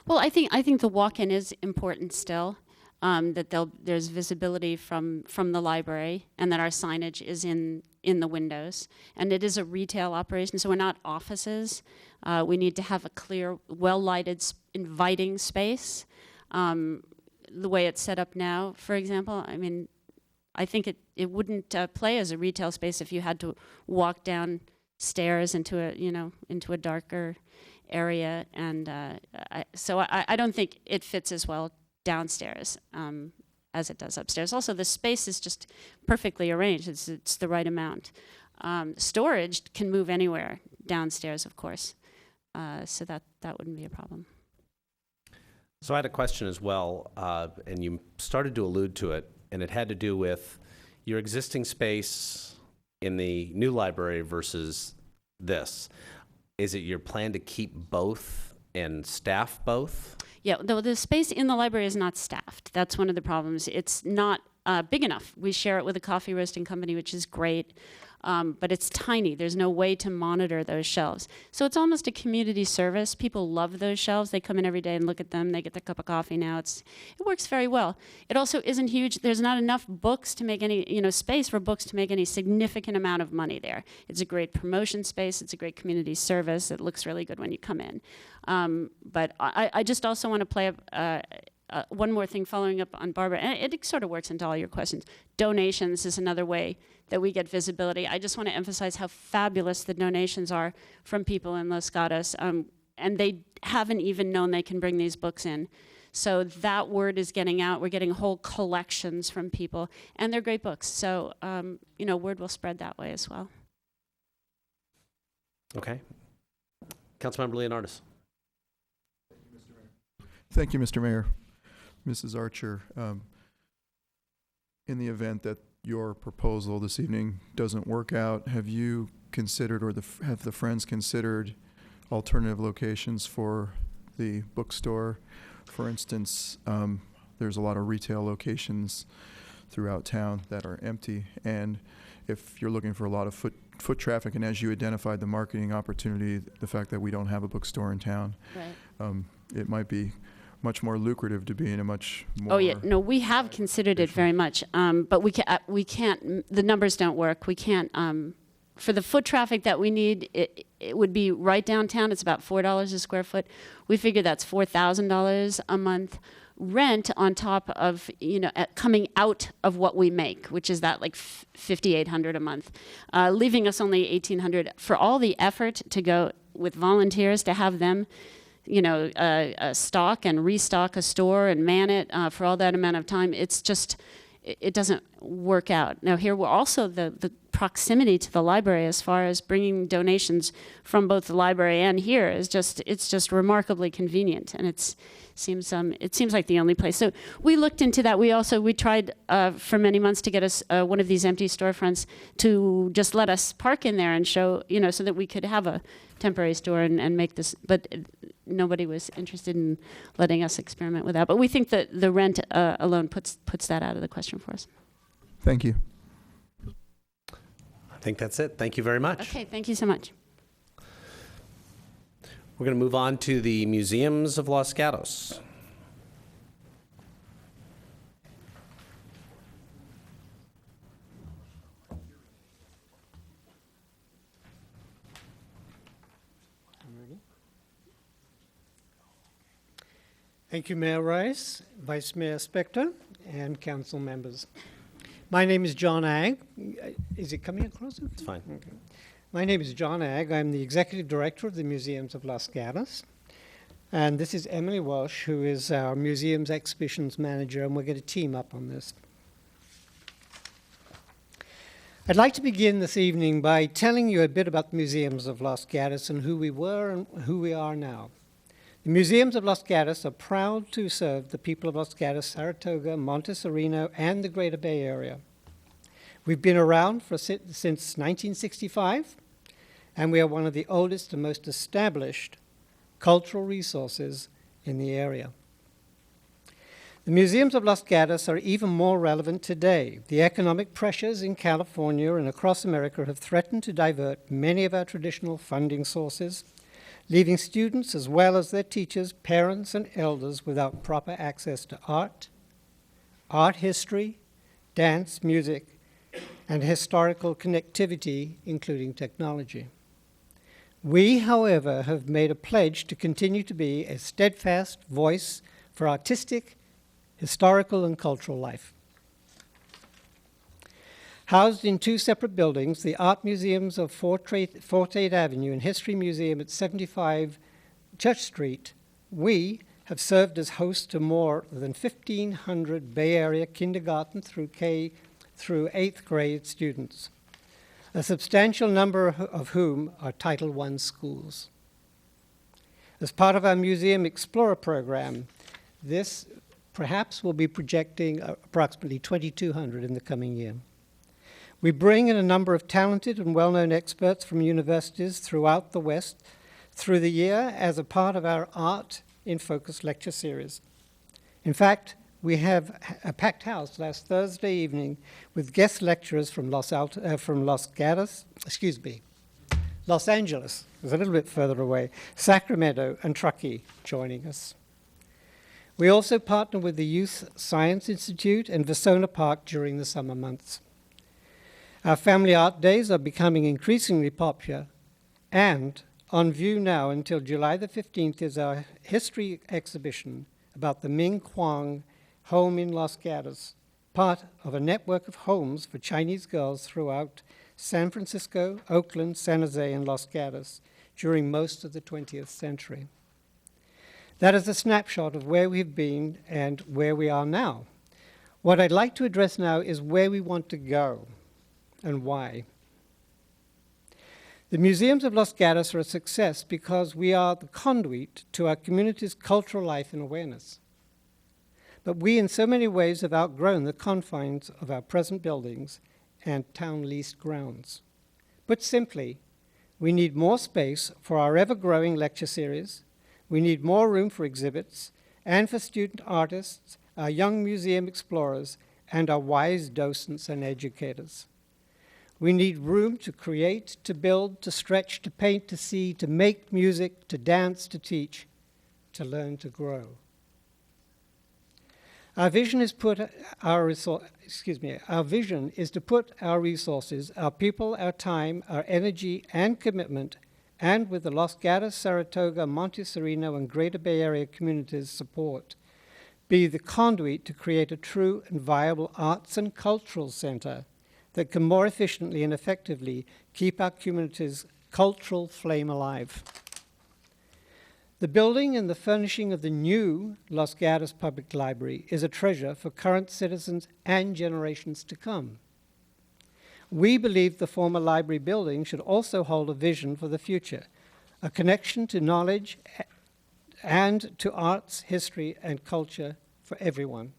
Well, I think the walk-in is important still, that there's visibility from the library, and that our signage is in the windows. And it is a retail operation, so we're not offices. We need to have a clear, well-lighted, inviting space. The way it's set up now, for example, I think it wouldn't play as a retail space if you had to walk downstairs into a darker area, and so I don't think it fits as well downstairs as it does upstairs. Also, the space is just perfectly arranged; it's the right amount. Storage can move anywhere downstairs, of course, so that wouldn't be a problem. So I had a question as well, and you started to allude to it, and it had to do with your existing space in the new library versus this. Is it your plan to keep both and staff both? Yeah, though the space in the library is not staffed. That's one of the problems. It's not big enough. We share it with a coffee roasting company, which is great, but it's tiny. There's no way to monitor those shelves. So it's almost a community service. People love those shelves. They come in every day and look at them. They get their cup of coffee now. It works very well. It also isn't huge. There's not enough books to make any, space for books to make any significant amount of money there. It's a great promotion space. It's a great community service. It looks really good when you come in. But I just also want to play one more thing following up on Barbara, and it sort of works into all your questions. Donations is another way that we get visibility. I just want to emphasize how fabulous the donations are from people in Los Gatos, and they haven't even known they can bring these books in. So that word is getting out. We're getting whole collections from people, and they're great books. So, word will spread that way as well. Okay. Councilmember Leonardis. Thank you, Mr. Mayor. Mrs. Archer, in the event that your proposal this evening doesn't work out, have you considered, or have the Friends considered, alternative locations for the bookstore? For instance, there's a lot of retail locations throughout town that are empty, and if you're looking for a lot of foot traffic, and as you identified the marketing opportunity, the fact that we don't have a bookstore in town, Right. It might be much more lucrative to be in a much more... Oh, yeah. No, we have considered it very much, but we can't, the numbers don't work. We can't, for the foot traffic that we need, it would be right downtown. It's about $4 a square foot. We figure that's $4,000 a month rent on top of, coming out of what we make, which is that like $5,800 a month, leaving us only $1,800 for all the effort to go with volunteers to have them stock and restock a store and man it for all that amount of time. It's just, it doesn't work out. Now here we're also the proximity to the library as far as bringing donations from both the library and here is it's just remarkably convenient, and it seems like the only place. So we looked into that. We tried for many months to get us one of these empty storefronts to just let us park in there and show, so that we could have a temporary store and make this, but nobody was interested in letting us experiment with that. But we think that the rent alone puts that out of the question for us. Thank you. I think that's it. Thank you very much. Okay, thank you so much. We're going to move on to the Museums of Los Gatos. Thank you, Mayor Rice, Vice Mayor Spector, and council members. My name is John Agg. Is it coming across? It's fine. Okay. My name is John Agg. I'm the Executive Director of the Museums of Los Gatos. And this is Emily Walsh, who is our Museums Exhibitions Manager, and we're going to team up on this. I'd like to begin this evening by telling you a bit about the Museums of Los Gatos and who we were and who we are now. The Museums of Los Gatos are proud to serve the people of Los Gatos, Saratoga, Montecito, and the Greater Bay Area. We've been around since 1965, and we are one of the oldest and most established cultural resources in the area. The Museums of Los Gatos are even more relevant today. The economic pressures in California and across America have threatened to divert many of our traditional funding sources, leaving students as well as their teachers, parents, and elders without proper access to art history, dance, music, and historical connectivity, including technology. We, however, have made a pledge to continue to be a steadfast voice for artistic, historical, and cultural life. Housed in two separate buildings, the Art Museums of Fort 8 Avenue and History Museum at 75 Church Street, we have served as hosts to more than 1,500 Bay Area kindergarten through 8th grade students, a substantial number of whom are Title I schools. As part of our Museum Explorer program, this perhaps will be projecting approximately 2,200 in the coming year. We bring in a number of talented and well-known experts from universities throughout the West through the year as a part of our Art in Focus lecture series. In fact, we have a packed house last Thursday evening with guest lecturers from Los Angeles, is a little bit further away, Sacramento and Truckee joining us. We also partner with the Youth Science Institute and Vasona Park during the summer months. Our family art days are becoming increasingly popular, and on view now until July the 15th is our history exhibition about the Ming Huang home in Los Gatos, part of a network of homes for Chinese girls throughout San Francisco, Oakland, San Jose, and Los Gatos during most of the 20th century. That is a snapshot of where we've been and where we are now. What I'd like to address now is where we want to go and why. The Museums of Los Gatos are a success because we are the conduit to our community's cultural life and awareness. But we, in so many ways, have outgrown the confines of our present buildings and town-leased grounds. Put simply, we need more space for our ever-growing lecture series, we need more room for exhibits, and for student artists, our young museum explorers, and our wise docents and educators. We need room to create, to build, to stretch, to paint, to see, to make music, to dance, to teach, to learn, to grow. Our vision is to put our resources, our people, our time, our energy, and commitment, and with the Los Gatos, Saratoga, Monte Sereno, and Greater Bay Area communities' support, be the conduit to create a true and viable arts and cultural center that can more efficiently and effectively keep our community's cultural flame alive. The building and the furnishing of the new Los Gatos Public Library is a treasure for current citizens and generations to come. We believe the former library building should also hold a vision for the future, a connection to knowledge and to arts, history, and culture for everyone.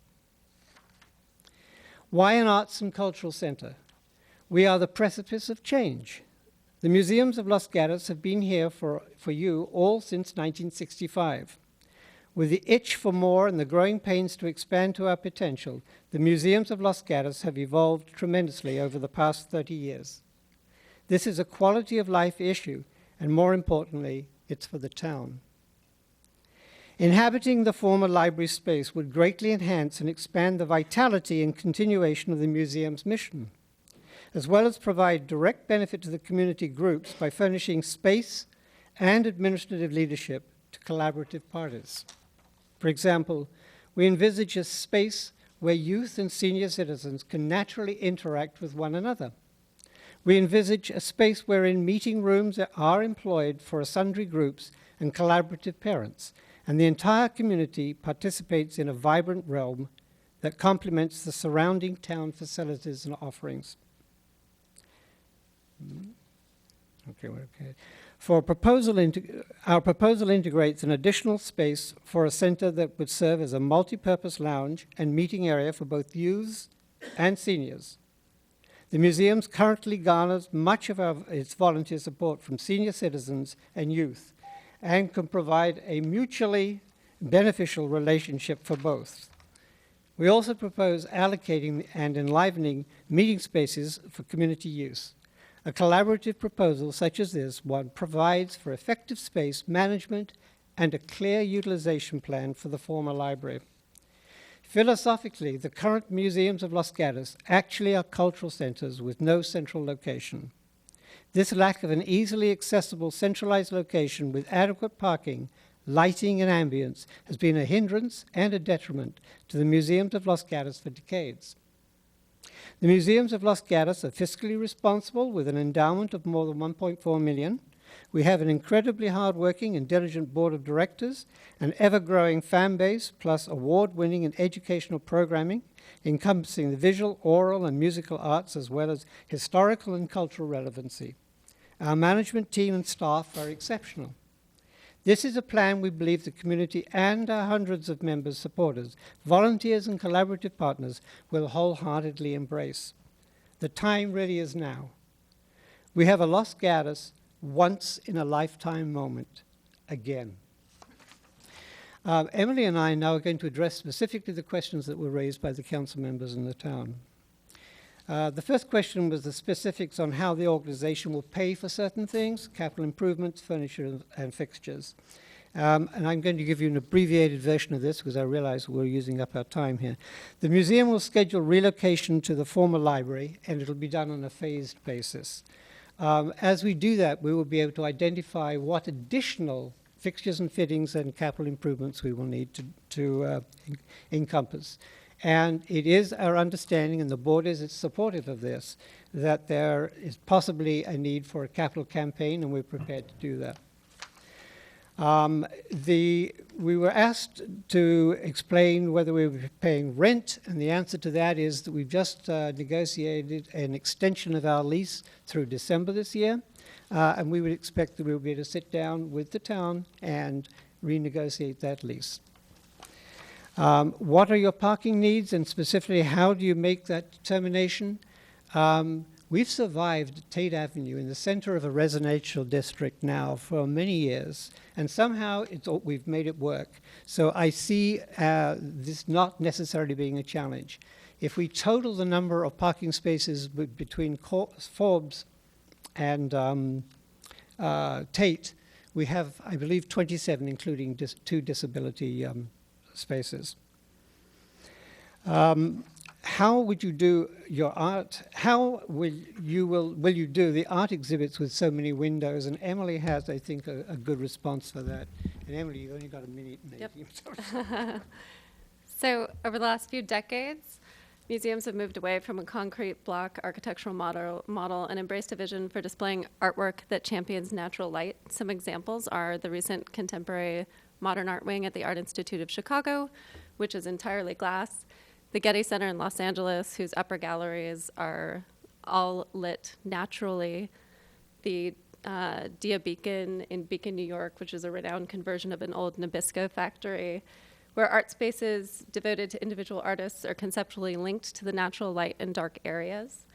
Why an arts and cultural center? We are the precipice of change. The Museums of Los Gatos have been here for you all since 1965. With the itch for more and the growing pains to expand to our potential, the Museums of Los Gatos have evolved tremendously over the past 30 years. This is a quality of life issue, and more importantly, it's for the town. Inhabiting the former library space would greatly enhance and expand the vitality and continuation of the museum's mission, as well as provide direct benefit to the community groups by furnishing space and administrative leadership to collaborative parties. For example, we envisage a space where youth and senior citizens can naturally interact with one another. We envisage a space wherein meeting rooms are employed for sundry groups and collaborative parents, and the entire community participates in a vibrant realm that complements the surrounding town facilities and offerings. Okay. Our proposal integrates an additional space for a center that would serve as a multi-purpose lounge and meeting area for both youths and seniors. The museum currently garners much of its volunteer support from senior citizens and youth and can provide a mutually beneficial relationship for both. We also propose allocating and enlivening meeting spaces for community use. A collaborative proposal such as this one provides for effective space management and a clear utilization plan for the former library. Philosophically, the current Museums of Los Gatos actually are cultural centers with no central location. This lack of an easily accessible centralized location with adequate parking, lighting, and ambience has been a hindrance and a detriment to the Museums of Los Gatos for decades. The Museums of Los Gatos are fiscally responsible with an endowment of more than $1.4 million. We have an incredibly hardworking and diligent board of directors, an ever-growing fan base, plus award-winning and educational programming, encompassing the visual, oral, and musical arts, as well as historical and cultural relevancy. Our management team and staff are exceptional. This is a plan we believe the community and our hundreds of members, supporters, volunteers, and collaborative partners will wholeheartedly embrace. The time really is now. We have a Los Gatos once-in-a-lifetime moment again. Emily and I now are going to address specifically the questions that were raised by the council members in the town. The first question was the specifics on how the organization will pay for certain things, capital improvements, furniture, and fixtures. And I'm going to give you an abbreviated version of this because I realize we're using up our time here. The museum will schedule relocation to the former library, and it'll be done on a phased basis. As we do that, we will be able to identify what additional fixtures and fittings and capital improvements we will need to encompass. And it is our understanding, and the board is supportive of this, that there is possibly a need for a capital campaign, and we're prepared to do that. We were asked to explain whether we were paying rent, and the answer to that is that we've just negotiated an extension of our lease through December this year, and we would expect that we'll be able to sit down with the town and renegotiate that lease. What are your parking needs, and specifically, how do you make that determination? We've survived Tate Avenue in the center of a residential district now for many years, and somehow we've made it work. So I see this not necessarily being a challenge. If we total the number of parking spaces between Forbes and Tate, we have, I believe, 27, including 2 disability spaces. How would you do your art? How will you do the art exhibits with so many windows? And Emily has, I think, a good response for that. And Emily, you've only got a minute. Yep. So over the last few decades, museums have moved away from a concrete block architectural model and embraced a vision for displaying artwork that champions natural light. Some examples are the recent contemporary modern art wing at the Art Institute of Chicago, which is entirely glass, the Getty Center in Los Angeles, whose upper galleries are all lit naturally, the Dia Beacon in Beacon, New York, which is a renowned conversion of an old Nabisco factory, where art spaces devoted to individual artists are conceptually linked to the natural light and dark areas.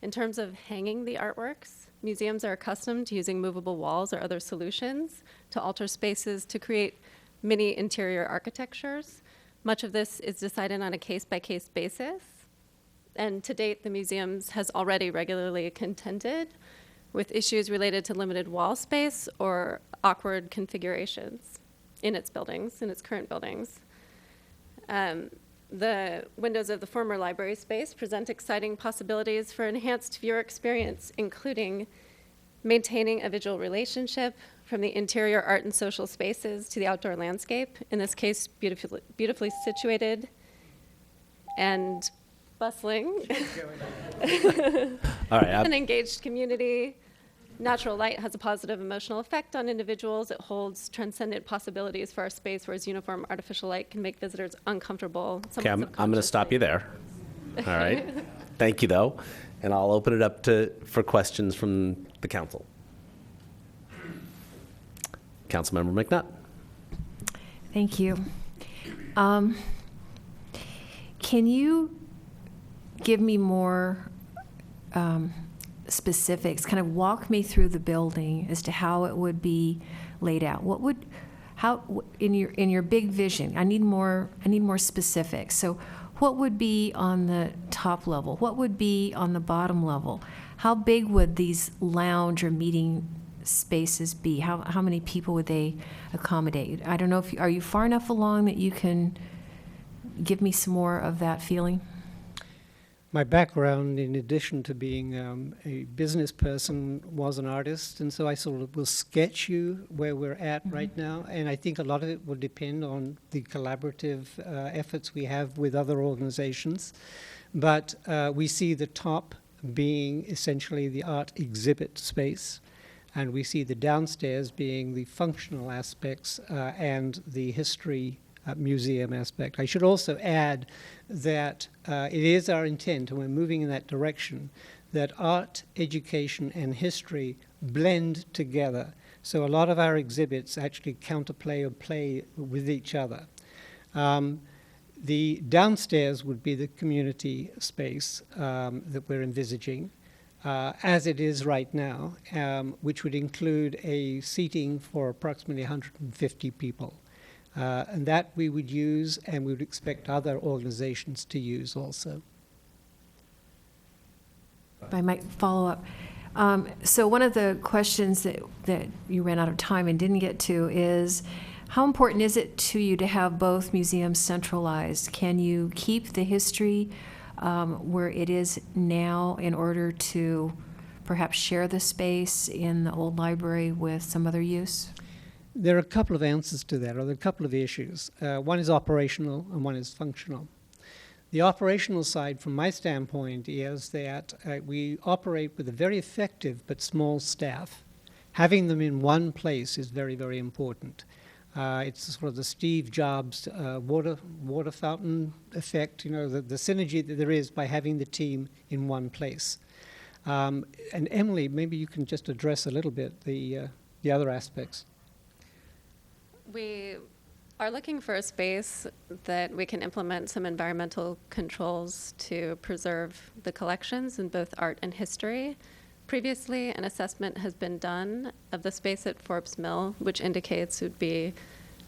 In terms of hanging the artworks, museums are accustomed to using movable walls or other solutions to alter spaces to create mini interior architectures. Much of this is decided on a case-by-case basis. And to date, the museums has already regularly contended with issues related to limited wall space or awkward configurations in its buildings, in its current buildings. The windows of the former library space present exciting possibilities for enhanced viewer experience, including maintaining a visual relationship from the interior art and social spaces to the outdoor landscape, in this case, beautifully situated and bustling. All right. An engaged community. Natural light has a positive emotional effect on individuals. It holds transcendent possibilities for our space, whereas uniform artificial light can make visitors uncomfortable. Okay, I'm going to stop you there. All right. Thank you, though. And I'll open it up for questions from the council. Councilmember McNutt. Thank you. Can you give me more specifics? Kind of walk me through the building as to how it would be laid out. In your big vision? I need more specifics. So, what would be on the top level? What would be on the bottom level? How big would these lounge or meeting spaces be? How many people would they accommodate? I don't know are you far enough along that you can give me some more of that feeling? My background, in addition to being a business person, was an artist, and so I sort of will sketch you where we're at right now, and I think a lot of it will depend on the collaborative efforts we have with other organizations. But we see the top being essentially the art exhibit space, and we see the downstairs being the functional aspects and the history museum aspect. I should also add that it is our intent, and we're moving in that direction, that art, education, and history blend together. So a lot of our exhibits actually counterplay or play with each other. The downstairs would be the community space that we're envisaging. as it is right now, which would include a seating for approximately 150 people. And that we would use, and we would expect other organizations to use also. If I might follow up. So one of the questions that you ran out of time and didn't get to is, how important is it to you to have both museums centralized? Can you keep the history where it is now in order to perhaps share the space in the old library with some other use? There are a couple of answers to that, or there are a couple of issues. One is operational and one is functional. The operational side, from my standpoint, is that we operate with a very effective but small staff. Having them in one place is very, very important. It's sort of the Steve Jobs water fountain effect, the synergy that there is by having the team in one place. And Emily, maybe you can just address a little bit the other aspects. We are looking for a space that we can implement some environmental controls to preserve the collections in both art and history. Previously, an assessment has been done of the space at Forbes Mill, which indicates it would be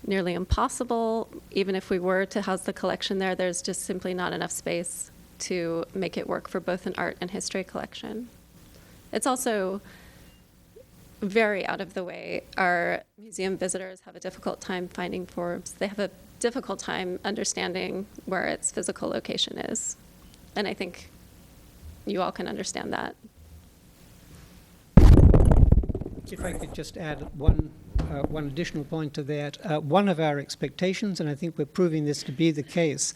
nearly impossible. Even if we were to house the collection there, there's just simply not enough space to make it work for both an art and history collection. It's also very out of the way. Our museum visitors have a difficult time finding Forbes. They have a difficult time understanding where its physical location is. And I think you all can understand that. If I could just add one additional point to that. One of our expectations, and I think we're proving this to be the case,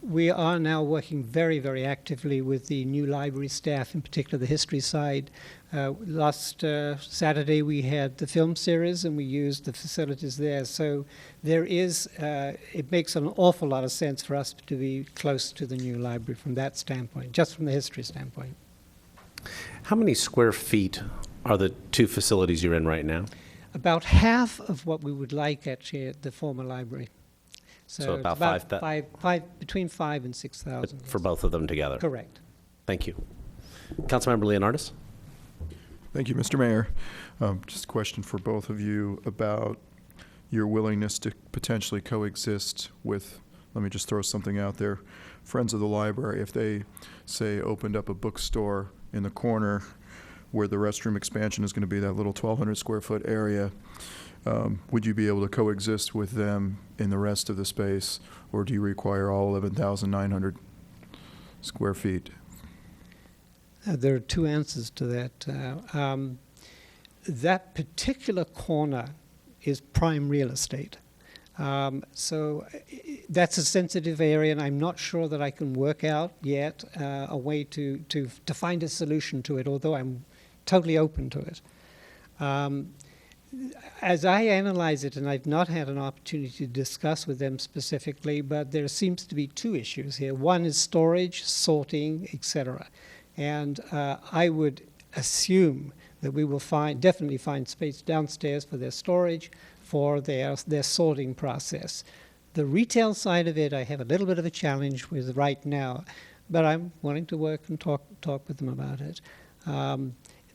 we are now working very, very actively with the new library staff, in particular the history side. Last Saturday we had the film series and we used the facilities there. So there is, it makes an awful lot of sense for us to be close to the new library from that standpoint, just from the history standpoint. How many square feet are the two facilities you're in right now? About half of what we would like actually at the former library. So it's about between 5,000 and 6,000. For both of them together? Correct. Thank you. Councilmember Leonardis? Thank you, Mr. Mayor. Just a question for both of you about your willingness to potentially coexist with, let me just throw something out there, Friends of the Library. If they, say, opened up a bookstore in the corner where the restroom expansion is going to be that little 1,200 square foot area, would you be able to coexist with them in the rest of the space, or do you require all 11,900 square feet? There are two answers to that. That particular corner is prime real estate. So that's a sensitive area, and I'm not sure that I can work out yet a way to find a solution to it, although I'm totally open to it. As I analyze it, and I've not had an opportunity to discuss with them specifically, but there seems to be two issues here. One is storage, sorting, etc. And I would assume that we will definitely find space downstairs for their storage, for their sorting process. The retail side of it, I have a little bit of a challenge with right now, but I'm wanting to work and talk with them about it.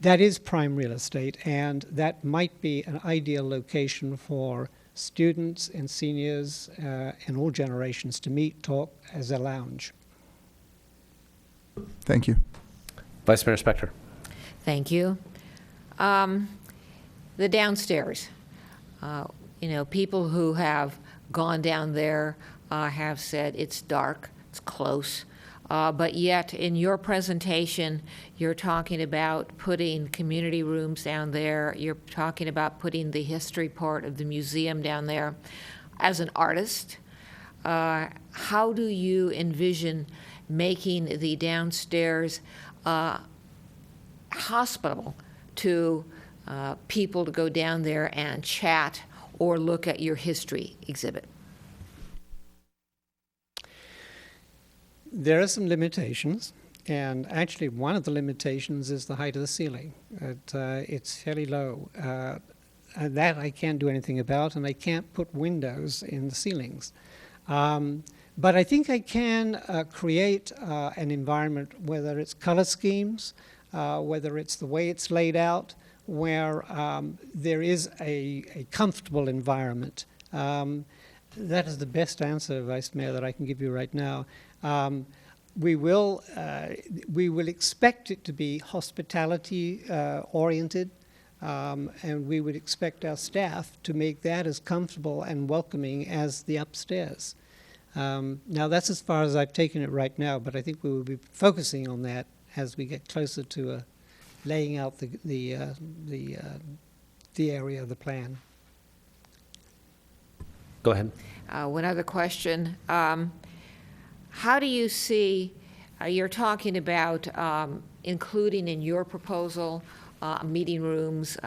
That is prime real estate, and that might be an ideal location for students and seniors and all generations to meet, talk as a lounge. Thank you. Vice Mayor Spector. Thank you. The downstairs, people who have gone down there have said it's dark, it's close, but yet in your presentation, you're talking about putting community rooms down there. You're talking about putting the history part of the museum down there. As an artist, how do you envision making the downstairs hospitable to people to go down there and chat or look at your history exhibit? There are some limitations, and actually one of the limitations is the height of the ceiling. It's fairly low. And that I can't do anything about, and I can't put windows in the ceilings. But I think I can create an environment, whether it's color schemes, whether it's the way it's laid out, where there is a comfortable environment. That is the best answer, Vice Mayor, that I can give you right now. We will expect it to be hospitality oriented, and we would expect our staff to make that as comfortable and welcoming as the upstairs. Now, that's as far as I've taken it right now, but I think we will be focusing on that as we get closer to laying out the area of the plan. Go ahead. One other question. How do you see, you're talking about including in your proposal meeting rooms,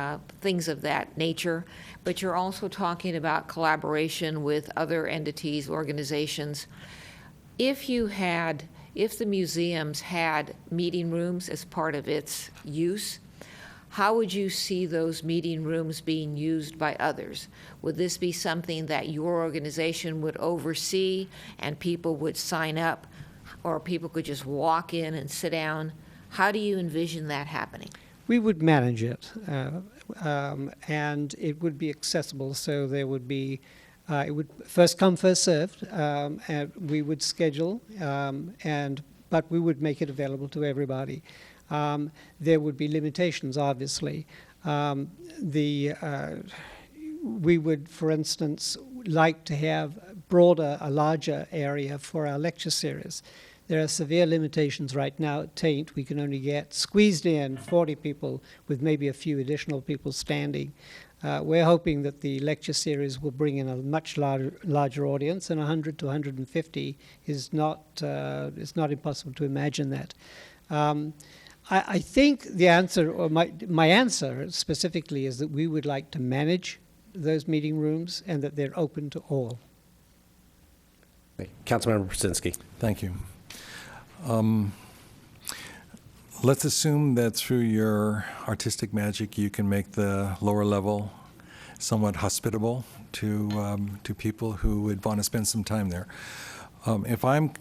things of that nature, but you're also talking about collaboration with other entities, organizations. If the museums had meeting rooms as part of its use, how would you see those meeting rooms being used by others? Would this be something that your organization would oversee and people would sign up, or people could just walk in and sit down? How do you envision that happening? We would manage it, and it would be accessible, so there would be, it would first come, first served, and we would schedule, but we would make it available to everybody. There would be limitations, obviously. We would, for instance, like to have a larger area for our lecture series. There are severe limitations right now at Taint. We can only get squeezed in 40 people with maybe a few additional people standing. We're hoping that the lecture series will bring in a much larger audience, and 100 to 150 is not impossible to imagine that. I think the answer, or my answer specifically, is that we would like to manage those meeting rooms and that they're open to all. Councilmember Brzezinski. Thank you. Let's assume that through your artistic magic you can make the lower level somewhat hospitable to people who would want to spend some time there. If I'm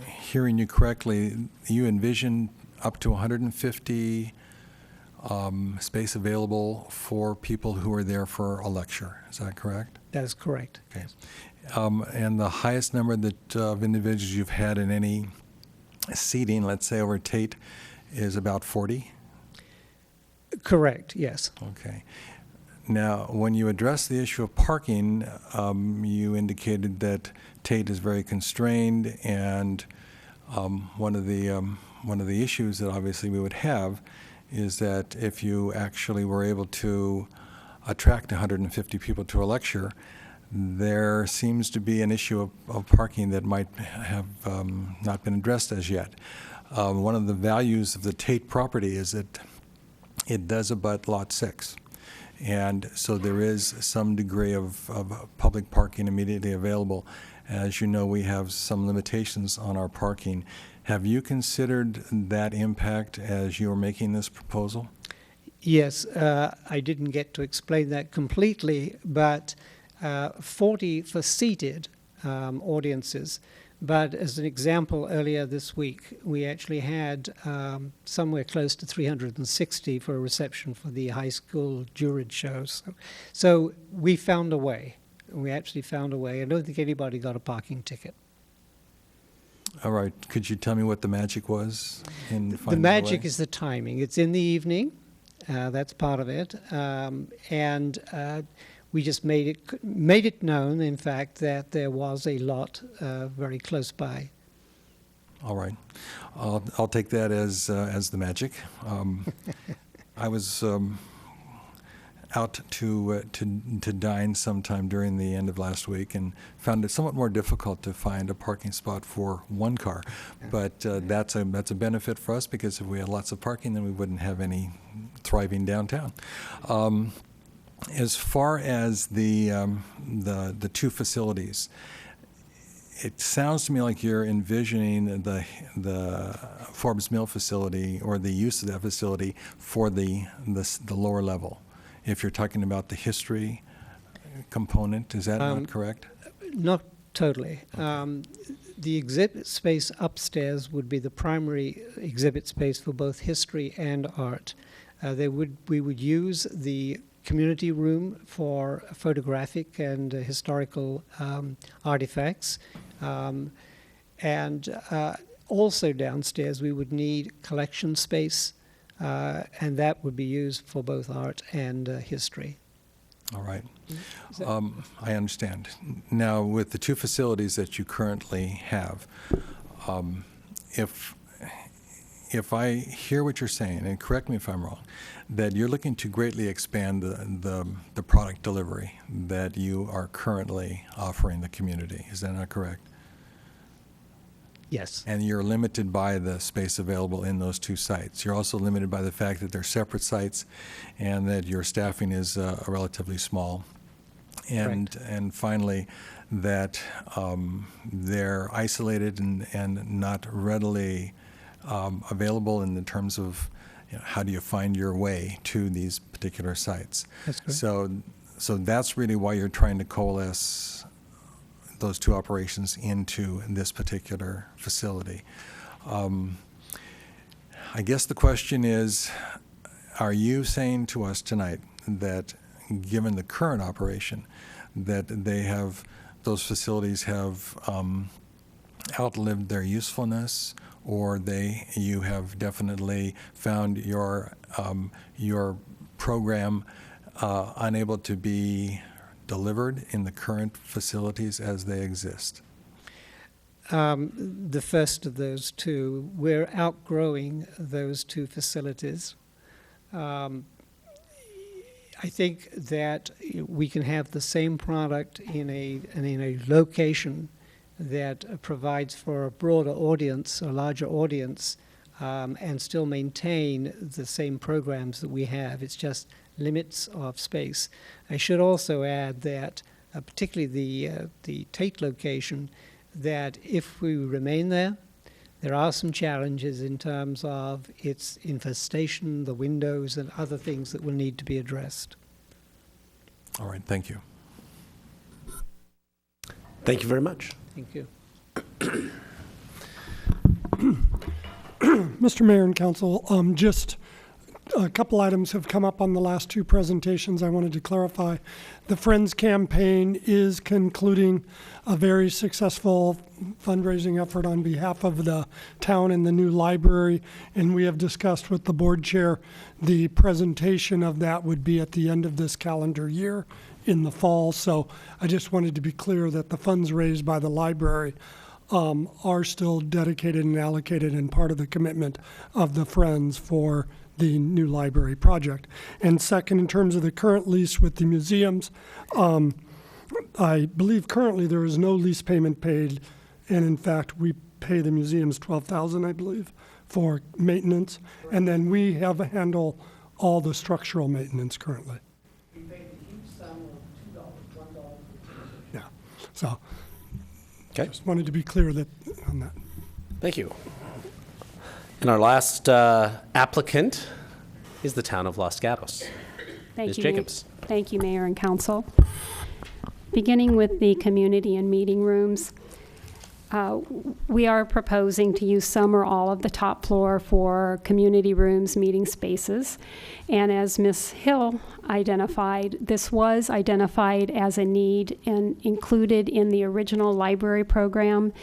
hearing you correctly, you envision up to 150 space available for people who are there for a lecture. Is that correct? That is correct. Okay. And the highest number of individuals you've had in any seating, let's say over Tate, is about 40? Correct, yes. Okay. Now, when you address the issue of parking, you indicated that Tate is very constrained, and one of the issues that obviously we would have is that if you actually were able to attract 150 people to a lecture, there seems to be an issue of parking that might have not been addressed as yet. One of the values of the Tate property is that it does abut Lot 6. And so there is some degree of public parking immediately available. As you know, we have some limitations on our parking. Have you considered that impact as you were making this proposal? Yes, I didn't get to explain that completely, but 40 for seated audiences. But as an example, earlier this week, we actually had somewhere close to 360 for a reception for the high school juried shows. So we found a way. We actually found a way. I don't think anybody got a parking ticket. All right. Could you tell me what the magic was in finding the magic way? is the timing. It's in the evening. That's part of it. We just made it known, in fact, that there was a lot very close by. All right, I'll take that as the magic. I was out to dine sometime during the end of last week and found it somewhat more difficult to find a parking spot for one car. But that's a benefit for us, because if we had lots of parking, then we wouldn't have any thriving downtown. As far as the two facilities, it sounds to me like you're envisioning the Forbes Mill facility, or the use of that facility, for the lower level. If you're talking about the history component, is that not correct? Not totally. Okay. The exhibit space upstairs would be the primary exhibit space for both history and art. We would use the community room for photographic and historical artifacts. And also downstairs, we would need collection space, and that would be used for both art and history. All right. I understand. Now, with the two facilities that you currently have, if I hear what you're saying, and correct me if I'm wrong, that you're looking to greatly expand the product delivery that you are currently offering the community. Is that not correct? Yes. And you're limited by the space available in those two sites. You're also limited by the fact that they're separate sites and that your staffing is relatively small. And finally, that they're isolated and not readily available in the terms of how do you find your way to these particular sites. That's correct. So that's really why you're trying to coalesce those two operations into this particular facility. I guess the question is, are you saying to us tonight that given the current operation, that those facilities have outlived their usefulness, or you have definitely found your program unable to be delivered in the current facilities as they exist? The first of those two, we're outgrowing those two facilities. I think that we can have the same product in a location that provides for a broader audience, a larger audience, and still maintain the same programs that we have. It's just limits of space. I should also add that, particularly the Tate location, that if we remain there, there are some challenges in terms of its infestation, the windows, and other things that will need to be addressed. All right, thank you. Thank you very much. Thank you. Mr. Mayor and Council, just a couple items have come up on the last two presentations I wanted to clarify. The Friends campaign is concluding a very successful fundraising effort on behalf of the town and the new library, and we have discussed with the board chair the presentation of that would be at the end of this calendar year in the fall. So I just wanted to be clear that the funds raised by the library are still dedicated and allocated and part of the commitment of the Friends for the new library project. And second, in terms of the current lease with the museums, I believe currently there is no lease payment paid, and in fact we pay the museums $12,000, I believe, for maintenance, and then we have a handle all the structural maintenance currently. We pay the huge sum of $2, $1. Yeah, so Okay. just wanted to be clear on that. Thank you. And our last applicant is the town of Los Gatos. Ms. Jacobs. Thank you, Mayor and Council. Beginning with the community and meeting rooms, we are proposing to use some or all of the top floor for community rooms, meeting spaces. And as Ms. Hill identified, this was identified as a need and included in the original library program.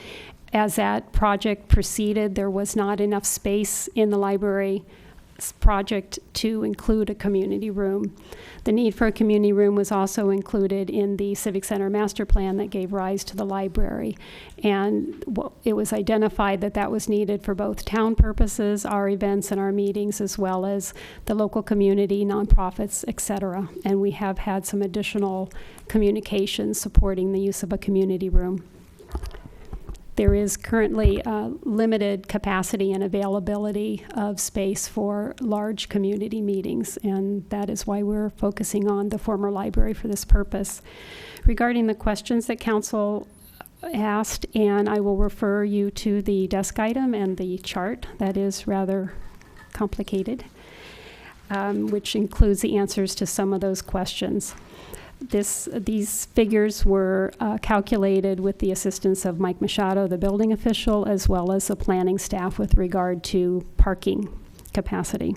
As that project proceeded, there was not enough space in the library project to include a community room. The need for a community room was also included in the Civic Center master plan that gave rise to the library. And it was identified that that was needed for both town purposes, our events and our meetings, as well as the local community, nonprofits, et cetera. And we have had some additional communications supporting the use of a community room. There is currently limited capacity and availability of space for large community meetings, and that is why we're focusing on the former library for this purpose. Regarding the questions that Council asked, and I will refer you to the desk item and the chart that is rather complicated, which includes the answers to some of those questions. These figures were calculated with the assistance of Mike Machado, the building official, as well as the planning staff with regard to parking capacity.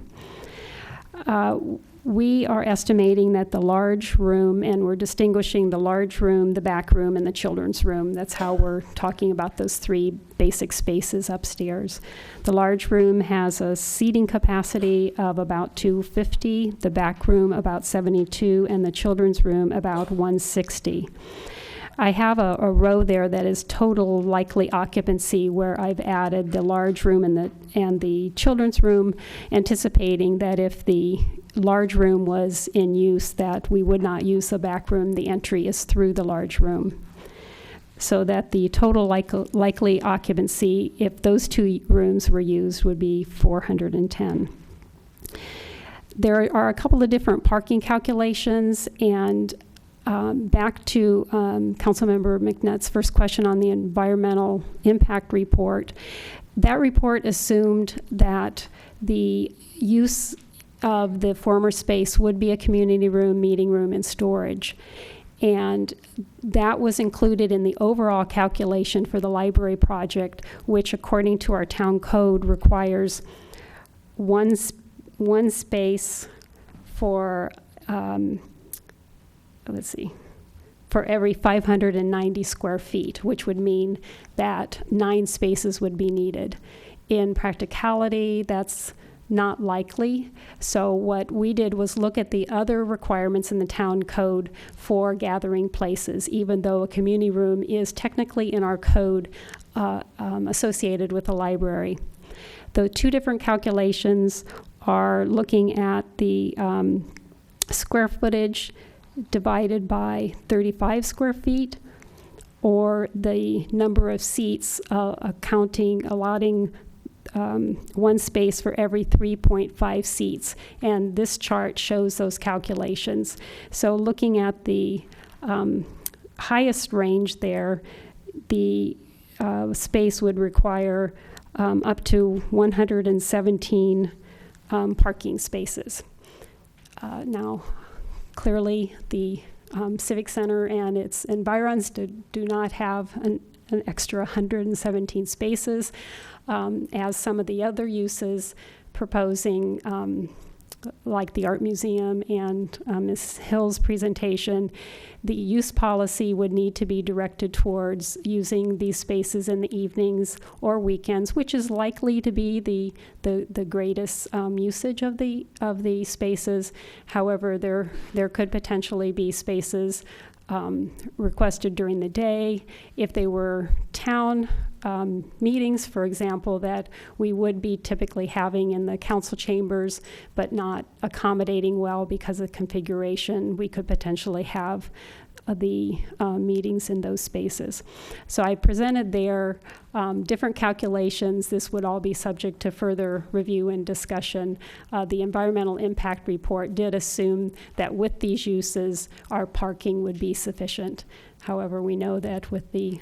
We are estimating that the large room, and we're distinguishing the large room, the back room, and the children's room. That's how we're talking about those three basic spaces upstairs. The large room has a seating capacity of about 250, the back room about 72, and the children's room about 160. I have a row there that is total likely occupancy, where I've added the large room and the children's room, anticipating that if the large room was in use, that we would not use the back room. The entry is through the large room. So that the total likely occupancy, if those two rooms were used, would be 410. There are a couple of different parking calculations, and back to Councilmember McNutt's first question on the environmental impact report. That report assumed that the use of the former space would be a community room, meeting room, and storage. And that was included in the overall calculation for the library project, which according to our town code requires one space for for every 590 square feet, which would mean that 9 spaces would be needed. In practicality, that's not likely. So what we did was look at the other requirements in the town code for gathering places, even though a community room is technically in our code associated with the library. The two different calculations are looking at the square footage divided by 35 square feet, or the number of seats allotting one space for every 3.5 seats. And this chart shows those calculations. So looking at the highest range there, the space would require up to 117 parking spaces. Now, clearly, the Civic Center and its environs do not have an extra 117 spaces, as some of the other uses proposing, like the Art Museum and Ms. Hill's presentation. The use policy would need to be directed towards using these spaces in the evenings or weekends, which is likely to be the greatest usage of the spaces. However, there could potentially be spaces requested during the day. If they were town meetings, for example, that we would be typically having in the council chambers, but not accommodating well because of configuration, we could potentially have the meetings in those spaces. So I presented there different calculations. This would all be subject to further review and discussion. The environmental impact report did assume that with these uses, our parking would be sufficient. However, we know that with the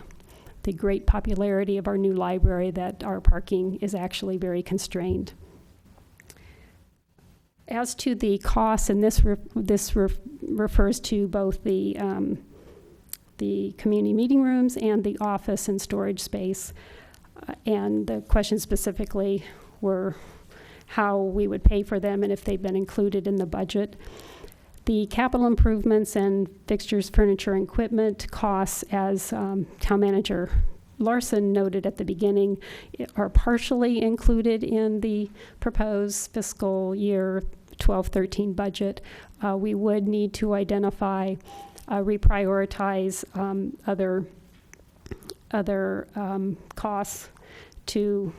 great popularity of our new library, that our parking is actually very constrained. As to the costs, and this refers to both the community meeting rooms and the office and storage space. And the questions specifically were how we would pay for them and if they've been included in the budget. The capital improvements and fixtures, furniture, and equipment costs, as Town Manager Larson noted at the beginning, are partially included in the proposed fiscal year 12-13 budget. We would need to identify, reprioritize other costs to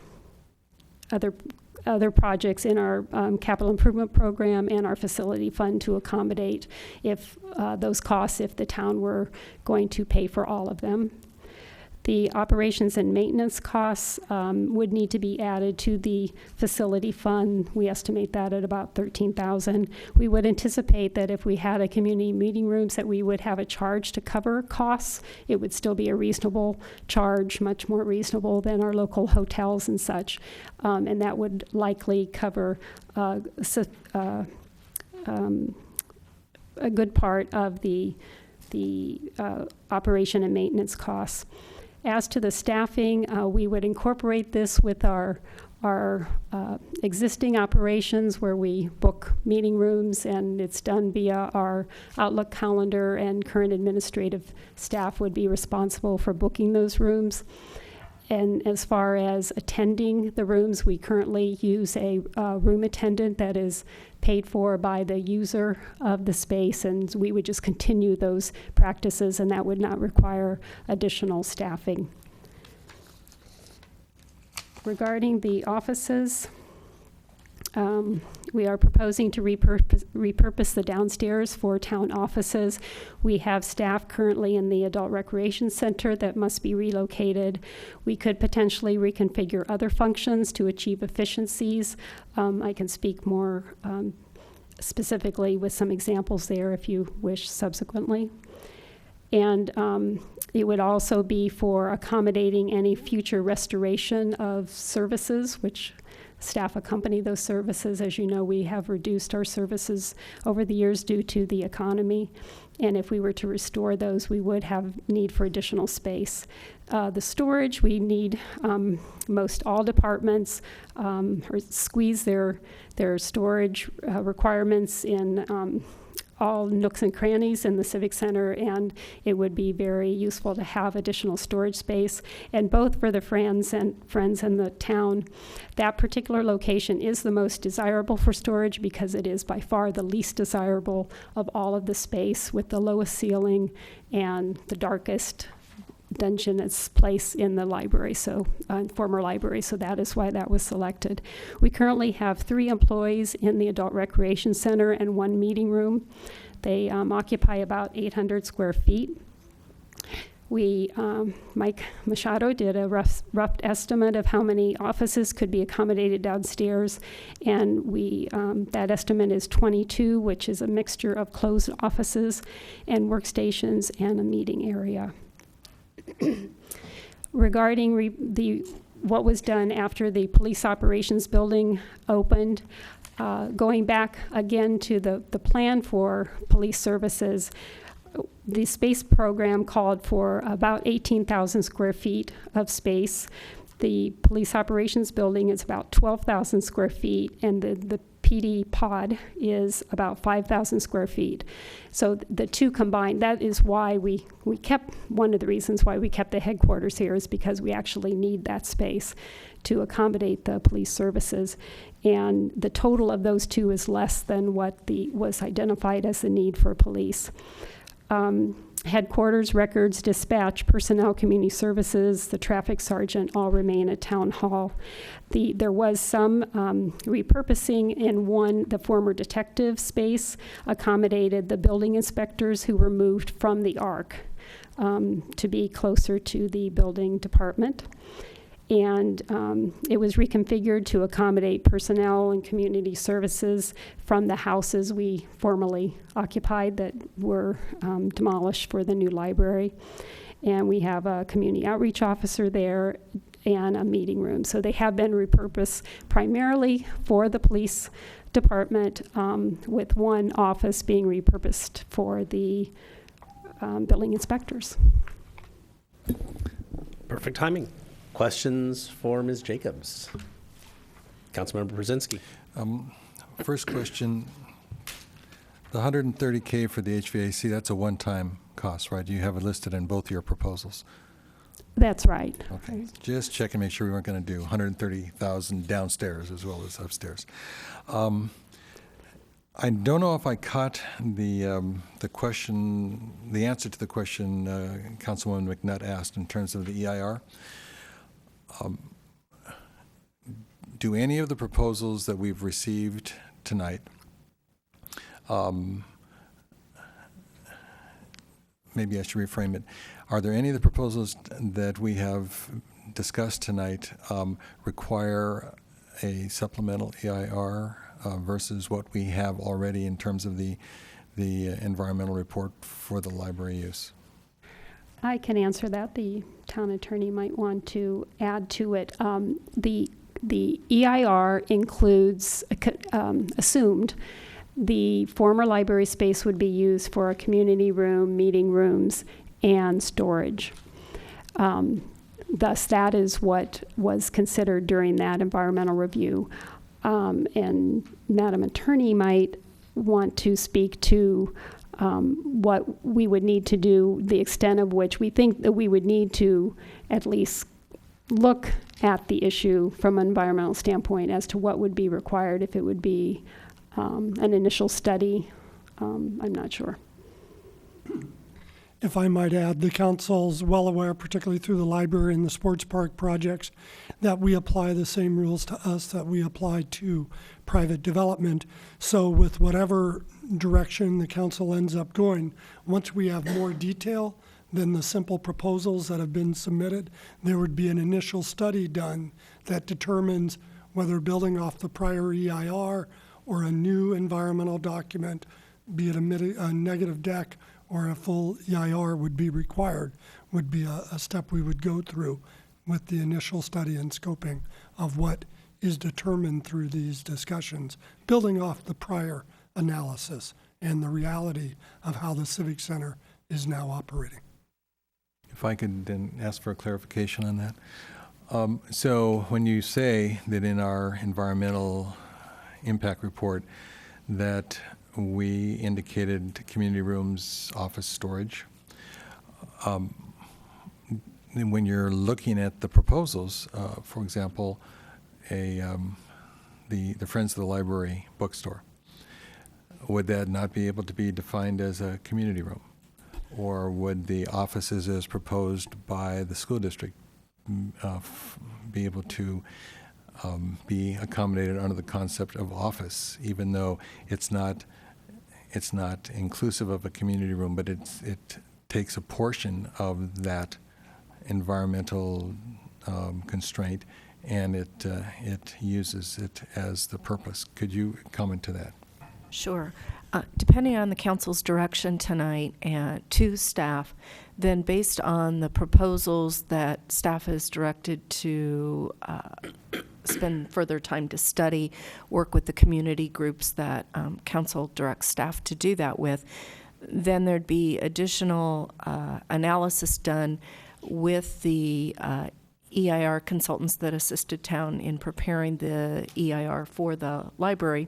other projects in our capital improvement program and our facility fund to accommodate if those costs, if the town were going to pay for all of them. The operations and maintenance costs would need to be added to the facility fund. We estimate that at about $13,000. We would anticipate that if we had a community meeting rooms that we would have a charge to cover costs. It would still be a reasonable charge, much more reasonable than our local hotels and such. And that would likely cover a good part of the operation and maintenance costs. As to the staffing, we would incorporate this with our existing operations where we book meeting rooms, and it's done via our Outlook calendar, and current administrative staff would be responsible for booking those rooms. And as far as attending the rooms, we currently use a room attendant that is paid for by the user of the space, and we would just continue those practices, and that would not require additional staffing. Regarding the offices, we are proposing to repurpose the downstairs for town offices. We have staff currently in the Adult Recreation Center that must be relocated. We could potentially reconfigure other functions to achieve efficiencies. I can speak more specifically with some examples there if you wish subsequently. And it would also be for accommodating any future restoration of services, which staff accompany those services. As you know, we have reduced our services over the years due to the economy. And if we were to restore those, we would have need for additional space. The storage, we need most all departments or squeeze their storage requirements in all nooks and crannies in the Civic Center, and it would be very useful to have additional storage space. And both for the friends and the town, that particular location is the most desirable for storage because it is by far the least desirable of all of the space, with the lowest ceiling and the darkest dungeonous place in the library, former library, so that is why that was selected. We currently have 3 employees in the Adult Recreation Center and 1 meeting room. They occupy about 800 square feet. Mike Machado did a rough estimate of how many offices could be accommodated downstairs, and that estimate is 22, which is a mixture of closed offices and workstations and a meeting area. Regarding what was done after the police operations building opened, going back again to the plan for police services, the space program called for about 18,000 square feet of space. The police operations building is about 12,000 square feet, and the PD pod is about 5,000 square feet. So the two combined, that is why we kept, one of the reasons why we kept the headquarters here is because we actually need that space to accommodate the police services. And the total of those two is less than what was identified as the need for police. Headquarters, records, dispatch, personnel, community services, the traffic sergeant all remain at town hall. There was some repurposing in the former detective space accommodated the building inspectors who were moved from the ARC to be closer to the building department. And it was reconfigured to accommodate personnel and community services from the houses we formerly occupied that were demolished for the new library. And we have a community outreach officer there and a meeting room. So they have been repurposed primarily for the police department, with one office being repurposed for the building inspectors. Perfect timing. Questions for Ms. Jacobs? Councilmember Brzezinski. First question, the $130K for the HVAC, that's a one-time cost, right? You have it listed in both your proposals. That's right. Okay, just check and make sure we weren't going to do $130,000 downstairs as well as upstairs. I don't know if I caught the answer to the question Councilwoman McNutt asked in terms of the EIR. Do any of the proposals that we've received tonight, maybe I should reframe it, are there any of the proposals that we have discussed tonight require a supplemental EIR versus what we have already in terms of the environmental report for the library use? I can answer that. The town attorney might want to add to it. The EIR includes, assumed the former library space would be used for a community room, meeting rooms, and storage. Thus, that is what was considered during that environmental review. And Madam Attorney might want to speak to what we would need to do, the extent of which we think that we would need to at least look at the issue from an environmental standpoint as to what would be required, if it would be an initial study. I'm not sure. If I might add, the council's well aware, particularly through the library and the sports park projects, that we apply the same rules to us that we apply to private development. So with whatever direction the council ends up going, once we have more detail than the simple proposals that have been submitted, there would be an initial study done that determines whether building off the prior EIR or a new environmental document, be it a negative deck or a full EIR would be required, would be a step we would go through with the initial study and scoping of what is determined through these discussions, building off the prior analysis and the reality of how the Civic Center is now operating. If I could then ask for a clarification on that. So when you say that in our environmental impact report that we indicated community rooms, office storage, and when you're looking at the proposals, for example, the Friends of the Library bookstore, would that not be able to be defined as a community room? Or would the offices as proposed by the school district be able to be accommodated under the concept of office, even though it's not inclusive of a community room, but it takes a portion of that environmental constraint and it uses it as the purpose. Could you comment to that? Sure. Depending on the council's direction tonight and to staff, then based on the proposals that staff is directed to spend further time to study, work with the community groups that council directs staff to do that with, then there'd be additional analysis done with the EIR consultants that assisted town in preparing the EIR for the library.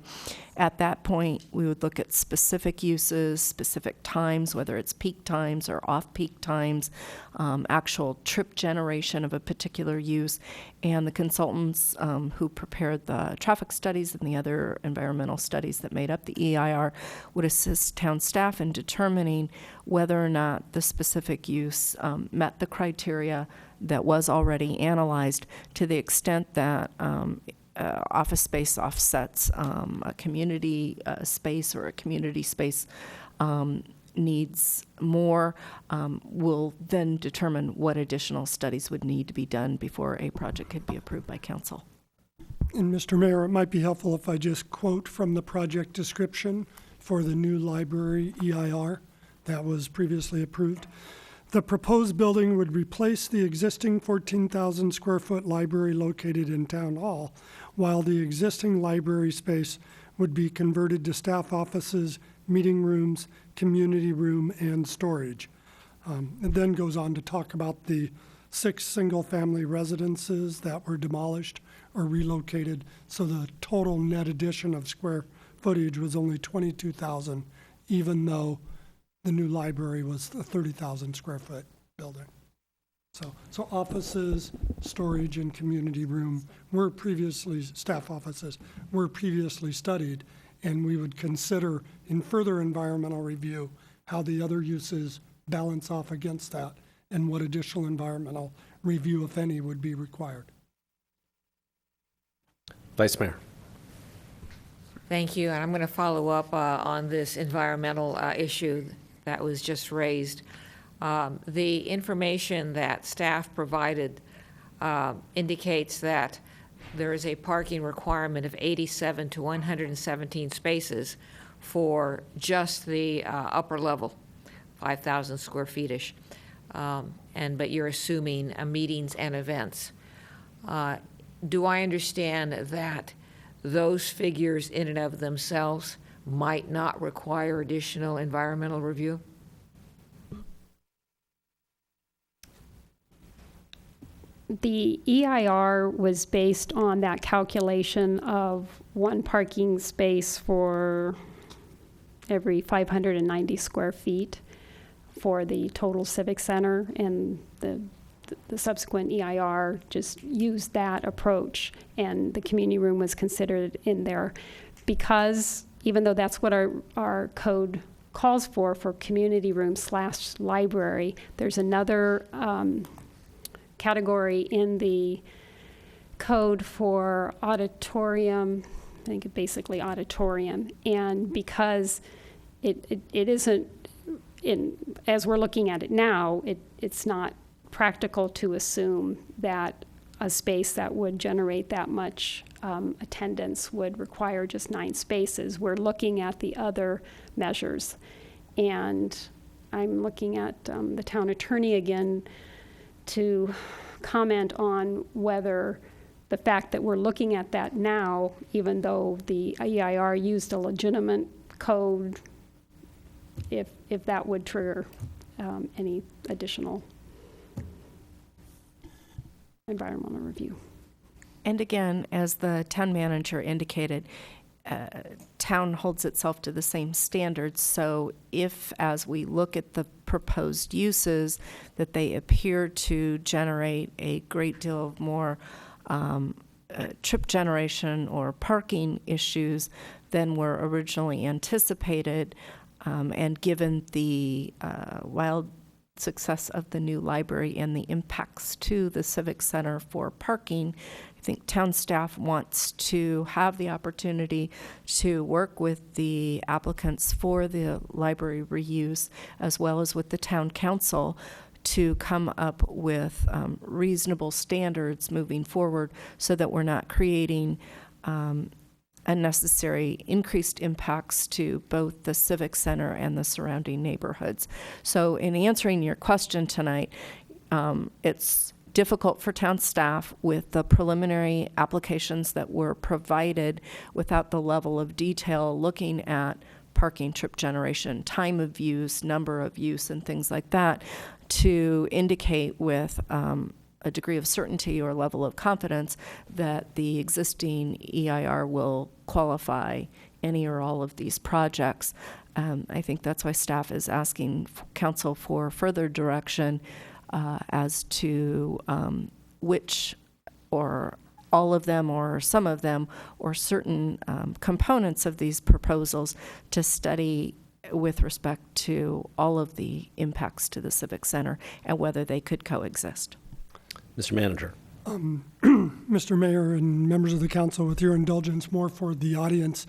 At that point, we would look at specific uses, specific times, whether it's peak times or off-peak times, actual trip generation of a particular use, and the consultants who prepared the traffic studies and the other environmental studies that made up the EIR would assist town staff in determining whether or not the specific use met the criteria that was already analyzed, to the extent that office space offsets a community space, or a community space needs more. We'll then determine what additional studies would need to be done before a project could be approved by council. And Mr. Mayor, it might be helpful if I just quote from the project description for the new library EIR that was previously approved. The proposed building would replace the existing 14,000 square foot library located in Town Hall, while the existing library space would be converted to staff offices, meeting rooms, community room, and storage. It then goes on to talk about the 6 single-family residences that were demolished or relocated, so the total net addition of square footage was only 22,000, even though the new library was a 30,000 square foot building. So offices, storage, and community room were previously, staff offices were previously studied, and we would consider in further environmental review how the other uses balance off against that and what additional environmental review, if any, would be required. Vice Mayor. Thank you. And I'm going to follow up on this environmental issue that was just raised. The information that staff provided indicates that there is a parking requirement of 87 to 117 spaces for just the upper level, 5,000 square feet-ish. But you're assuming meetings and events. Do I understand that those figures in and of themselves might not require additional environmental review? The EIR was based on that calculation of one parking space for every 590 square feet for the total civic center, and the subsequent EIR just used that approach, and the community room was considered in there. Because even though that's what our code calls for community room / library, there's another category in the code for auditorium, I think basically auditorium, and because it isn't, as we're looking at it now, it's not practical to assume that a space that would generate that much attendance would require just 9 spaces. We're looking at the other measures, and I'm looking at the town attorney again to comment on whether the fact that we're looking at that now, even though the EIR used a legitimate code, if that would trigger any additional environmental review. And again, as the town manager indicated, town holds itself to the same standards. So if, as we look at the proposed uses, that they appear to generate a great deal of more trip generation or parking issues than were originally anticipated, and given the wild success of the new library and the impacts to the Civic Center for parking, I think town staff wants to have the opportunity to work with the applicants for the library reuse, as well as with the town council, to come up with reasonable standards moving forward, so that we're not creating unnecessary increased impacts to both the Civic Center and the surrounding neighborhoods. So in answering your question tonight, it's difficult for town staff with the preliminary applications that were provided without the level of detail looking at parking, trip generation, time of use, number of use, and things like that, to indicate with a degree of certainty or level of confidence that the existing EIR will qualify any or all of these projects. I think that's why staff is asking council for further direction as to which, or all of them, or some of them, or certain components of these proposals to study with respect to all of the impacts to the Civic Center and whether they could coexist. Mr. Manager. Mr. Mayor and members of the council, with your indulgence, more for the audience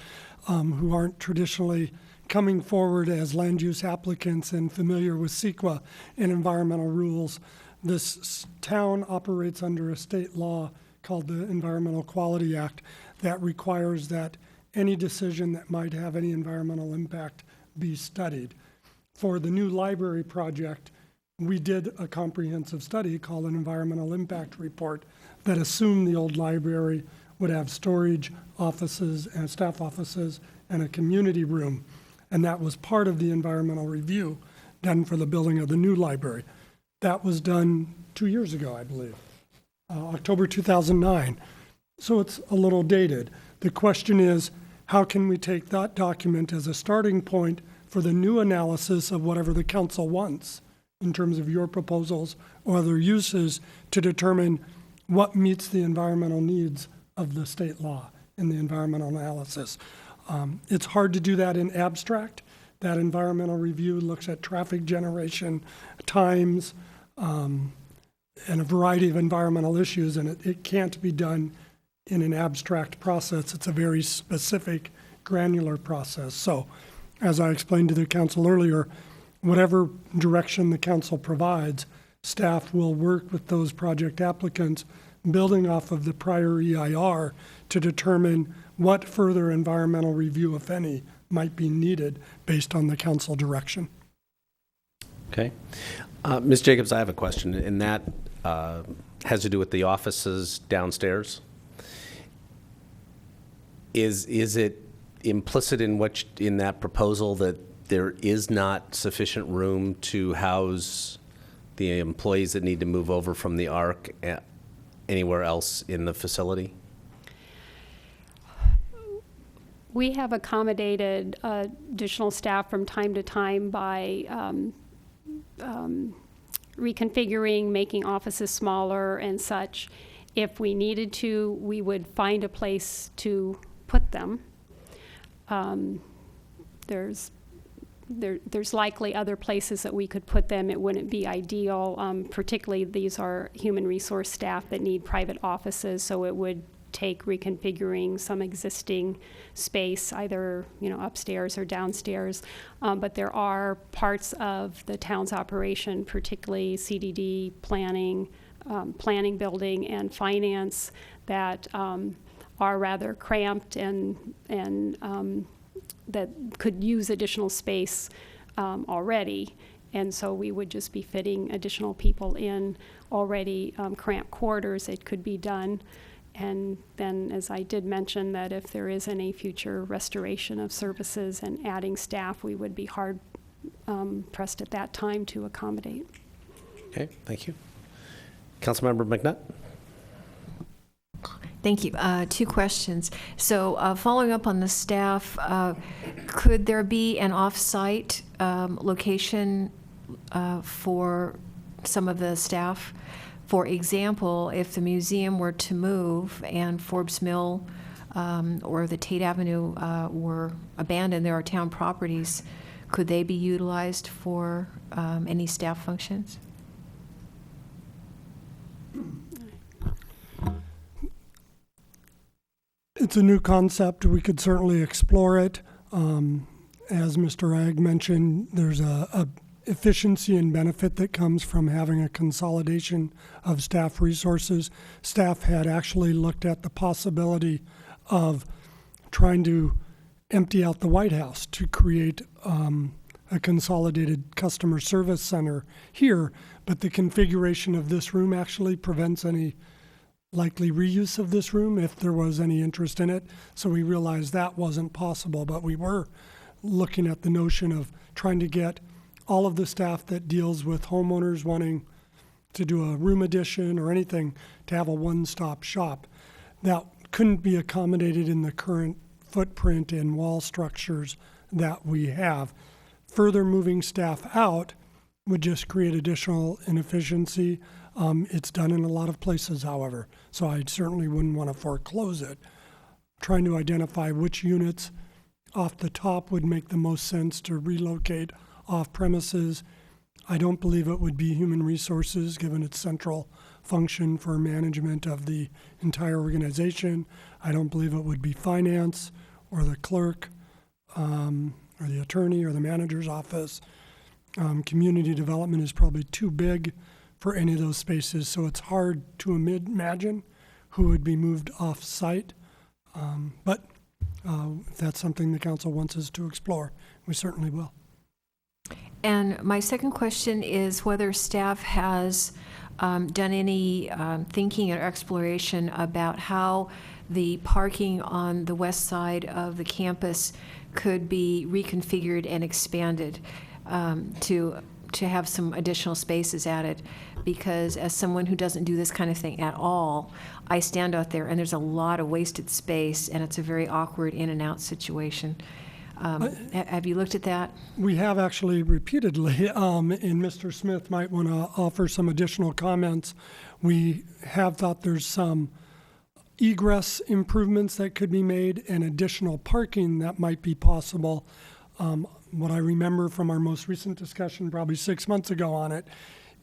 who aren't traditionally coming forward as land use applicants and familiar with CEQA and environmental rules. This town operates under a state law called the Environmental Quality Act that requires that any decision that might have any environmental impact be studied. For the new library project, we did a comprehensive study called an environmental impact report that assumed the old library would have storage, offices, and staff offices, and a community room. And that was part of the environmental review done for the building of the new library. That was done 2 years ago, I believe, October 2009. So it's a little dated. The question is, how can we take that document as a starting point for the new analysis of whatever the council wants in terms of your proposals or other uses, to determine what meets the environmental needs of the state law in the environmental analysis. It's hard to do that in abstract. That environmental review looks at traffic generation, times, and a variety of environmental issues, and it can't be done in an abstract process. It's a very specific, granular process. So, as I explained to the council earlier, whatever direction the council provides, staff will work with those project applicants, building off of the prior EIR, to determine what further environmental review, if any, might be needed based on the council direction. Okay. Ms. Jacobs, I have a question, and that has to do with the offices downstairs. Is it implicit in that proposal that there is not sufficient room to house the employees that need to move over from the ARC anywhere else in the facility? We have accommodated additional staff from time to time by reconfiguring, making offices smaller and such. If we needed to, we would find a place to put them. There's likely other places that we could put them. It wouldn't be ideal. Particularly, these are human resource staff that need private offices, so it would take reconfiguring some existing space, either upstairs or downstairs. But there are parts of the town's operation, particularly CDD, planning building, and finance, that are rather cramped and that could use additional space already. And so we would just be fitting additional people in already cramped quarters. It could be done. And then, as I did mention, that if there is any future restoration of services and adding staff, we would be hard pressed at that time to accommodate. Okay, thank you. Councilmember McNutt? Thank you. 2 questions. So following up on the staff, could there be an off-site location for some of the staff? For example, if the museum were to move and Forbes Mill or the Tate Avenue were abandoned, there are town properties, could they be utilized for any staff functions? It's a new concept. We could certainly explore it. As Mr. Ag mentioned, there's a efficiency and benefit that comes from having a consolidation of staff resources. Staff had actually looked at the possibility of trying to empty out the White House to create a consolidated customer service center here, but the configuration of this room actually prevents any likely reuse of this room if there was any interest in it. So we realized that wasn't possible, but we were looking at the notion of trying to get all of the staff that deals with homeowners wanting to do a room addition or anything to have a one-stop shop. That couldn't be accommodated in the current footprint and wall structures that we have. Further moving staff out would just create additional inefficiency. It's done in a lot of places, however, so I certainly wouldn't want to foreclose it. Trying to identify which units off the top would make the most sense to relocate off premises. I don't believe it would be human resources, given its central function for management of the entire organization. I don't believe it would be finance or the clerk or the attorney or the manager's office. Community development is probably too big for any of those spaces, so it's hard to imagine who would be moved off-site. But if that's something the council wants us to explore, we certainly will. And my second question is whether staff has done any thinking or exploration about how the parking on the west side of the campus could be reconfigured and expanded to have some additional spaces added. Because as someone who doesn't do this kind of thing at all, I stand out there and there's a lot of wasted space and it's a very awkward in and out situation. Have you looked at that? We have actually repeatedly, and Mr. Smith might want to offer some additional comments. We have thought there's some egress improvements that could be made and additional parking that might be possible. What I remember from our most recent discussion, probably 6 months ago on it,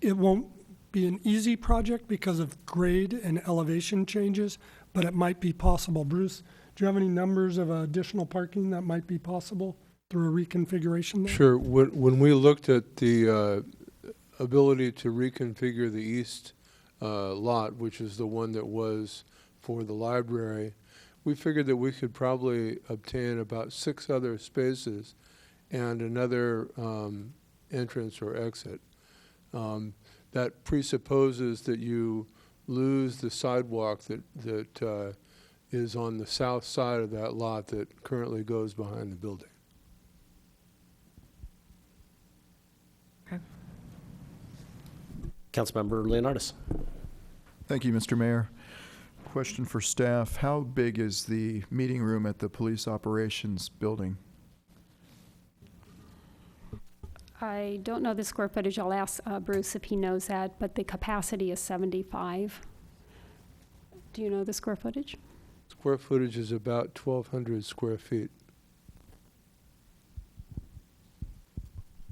it won't be an easy project because of grade and elevation changes, but it might be possible. Bruce, do you have any numbers of additional parking that might be possible through a reconfiguration there? Sure. When we looked at the ability to reconfigure the east lot, which is the one that was for the library, we figured that we could probably obtain about 6 other spaces and another entrance or exit. That presupposes that you lose the sidewalk that is on the south side of that lot that currently goes behind the building. Councilmember Leonardis. Thank you, Mr. Mayor. Question for staff. How big is the meeting room at the police operations building? I don't know the square footage. I'll ask Bruce if he knows that, but the capacity is 75. Do you know the square footage? Square footage is about 1,200 square feet.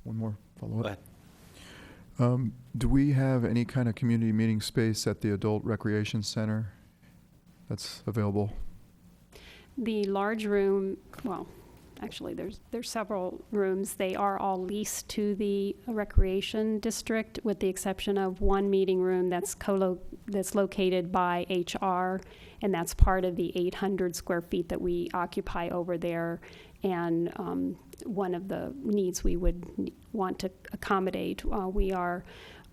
One more follow-up. Go ahead. Do we have any kind of community meeting space at the Adult Recreation Center that's available? The large room, well, actually, there's several rooms. They are all leased to the recreation district, with the exception of one meeting room that's located by HR, and that's part of the 800 square feet that we occupy over there. And one of the needs we would want to accommodate. We are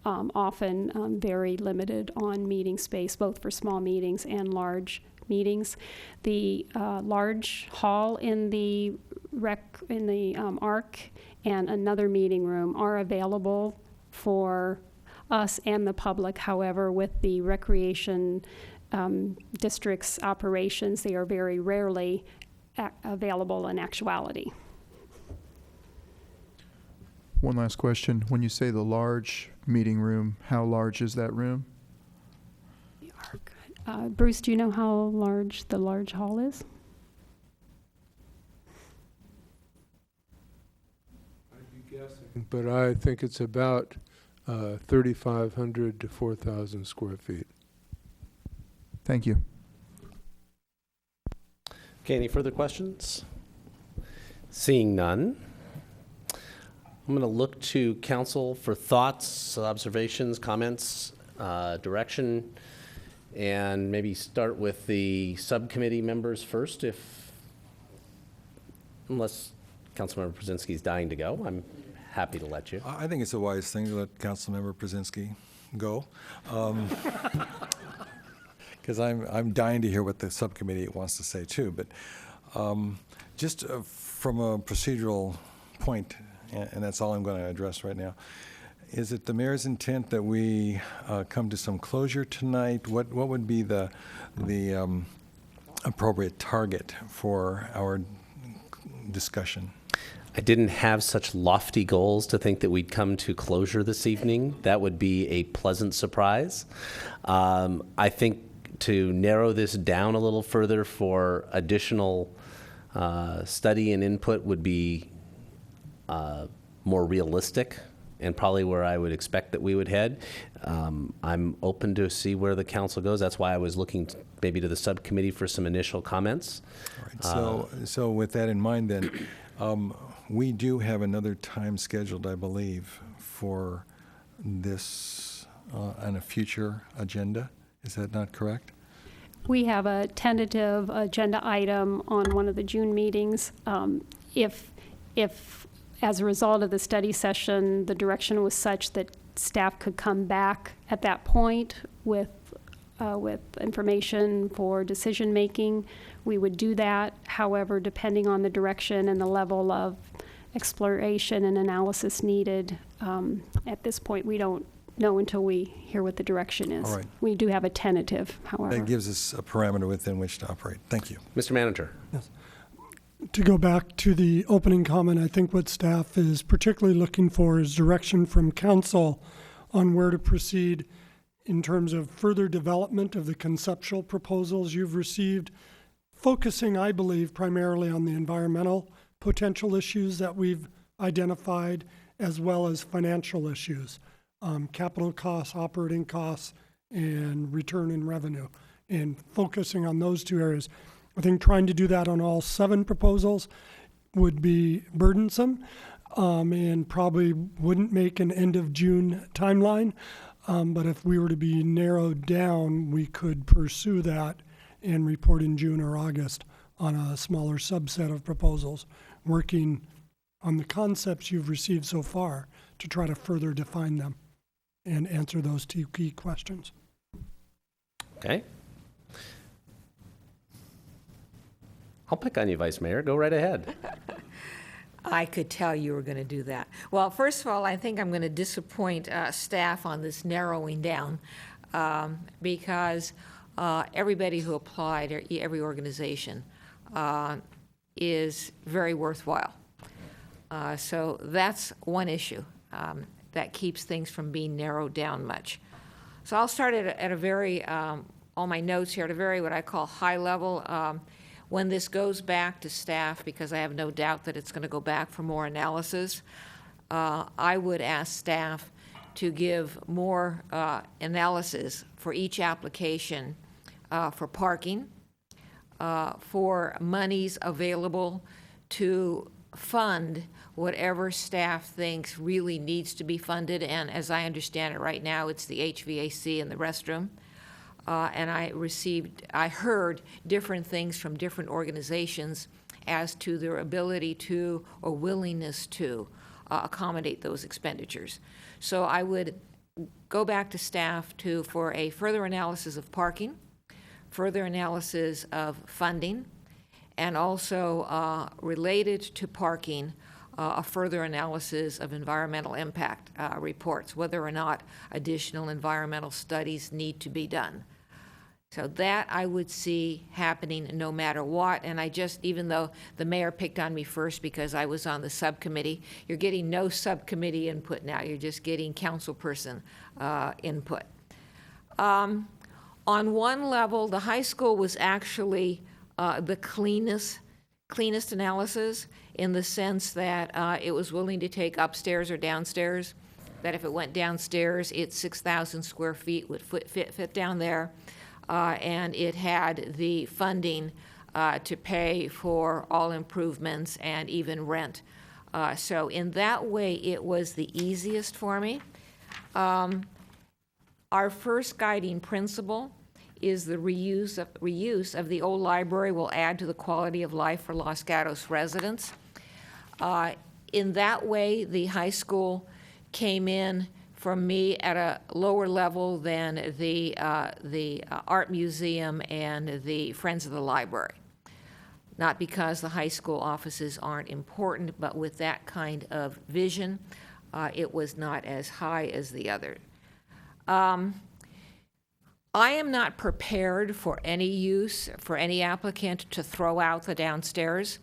often very limited on meeting space, both for small meetings and large meetings. The large hall in the ARC and another meeting room are available for us and the public. However, with the recreation district's operations, they are very rarely available in actuality. One last question. When you say the large meeting room, how large is that room? Bruce, do you know how large the large hall is? I'd be guessing, but I think it's about 3,500 to 4,000 square feet. Thank you. Okay, any further questions? Seeing none, I'm going to look to council for thoughts, observations, comments, direction, and maybe start with the subcommittee members first, unless Councilmember Brzezinski is dying to go. I'm happy to let you. I think it's a wise thing to let Councilmember Brzezinski go. Because I'm dying to hear what the subcommittee wants to say too. But just from a procedural point, and that's all I'm going to address right now, is it the mayor's intent that we come to some closure tonight? What would be the appropriate target for our discussion? I didn't have such lofty goals to think that we'd come to closure this evening. That would be a pleasant surprise. I think to narrow this down a little further for additional study and input would be more realistic and probably where I would expect that we would head. I'm open to see where the council goes. That's why I was looking maybe to the subcommittee for some initial comments. All right. So with that in mind then, we do have another time scheduled, I believe, for this on a future agenda. Is that not correct? We have a tentative agenda item on one of the June meetings. If as a result of the study session, the direction was such that staff could come back at that point with information for decision making, we would do that. However, depending on the direction and the level of exploration and analysis needed, at this point we don't know until we hear what the direction is. All right. We do have a tentative, however. That gives us a parameter within which to operate. Thank you. Mr. Manager. Yes. To go back to the opening comment, I think what staff is particularly looking for is direction from council on where to proceed in terms of further development of the conceptual proposals you've received, focusing, I believe, primarily on the environmental potential issues that we've identified, as well as financial issues, capital costs, operating costs, and return in revenue, and focusing on those two areas. I think trying to do that on all 7 proposals would be burdensome and probably wouldn't make an end of June timeline. But if we were to be narrowed down, we could pursue that and report in June or August on a smaller subset of proposals, working on the concepts you've received so far to try to further define them and answer those 2 key questions. Okay. I'll pick on you, Vice Mayor. Go right ahead. I could tell you were going to do that. Well, first of all, I think I'm going to disappoint staff on this narrowing down because everybody who applied, or every organization, is very worthwhile. So that's one issue that keeps things from being narrowed down much. So I'll start at a very, all my notes here, at a very what I call high level. When this goes back to staff, because I have no doubt that it's going to go back for more analysis, I would ask staff to give more analysis for each application for parking, for monies available to fund whatever staff thinks really needs to be funded, and as I understand it right now, it's the HVAC and the restroom. And I heard different things from different organizations as to their ability to or willingness to accommodate those expenditures. So I would go back to staff for a further analysis of parking, further analysis of funding, and also related to parking, a further analysis of environmental impact reports, whether or not additional environmental studies need to be done. So that I would see happening no matter what, and even though the mayor picked on me first because I was on the subcommittee, you're getting no subcommittee input now, you're just getting councilperson input. On one level, the high school was actually the cleanest analysis in the sense that it was willing to take upstairs or downstairs, that if it went downstairs, it's 6,000 square feet would fit down there. And it had the funding to pay for all improvements and even rent. So in that way, it was the easiest for me. Our first guiding principle is the reuse of the old library will add to the quality of life for Los Gatos residents. In that way, the high school came in for me at a lower level than the art museum and the Friends of the Library. Not because the high school offices aren't important, but with that kind of vision, it was not as high as the other. I am not prepared for any use, for any applicant to throw out the downstairs.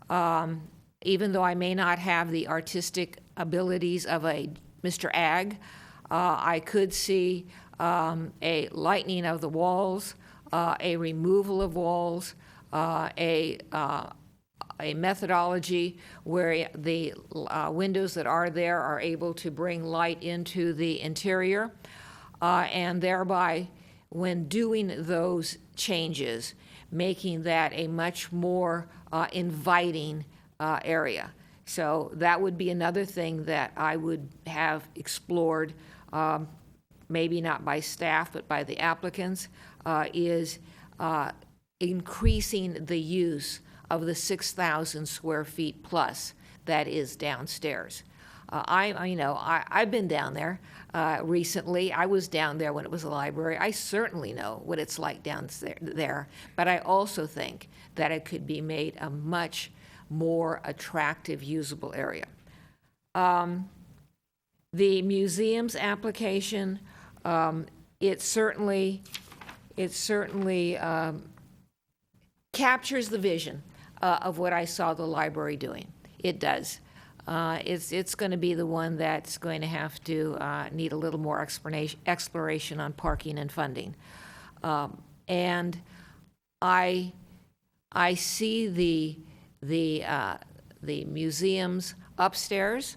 Even though I may not have the artistic abilities of a Mr. Ag, I could see a lightening of the walls, a removal of walls, a methodology where the windows that are there are able to bring light into the interior, and thereby, when doing those changes, making that a much more inviting area. So that would be another thing that I would have explored, maybe not by staff, but by the applicants, is increasing the use of the 6,000 square feet plus that is downstairs. I've been down there recently. I was down there when it was a library. I certainly know what it's like down there, but I also think that it could be made a much more attractive, usable area. The museum's application, it certainly captures the vision of what I saw the library doing. It does. It's going to be the one that's going to have to need a little more exploration on parking and funding. And I see the museums upstairs.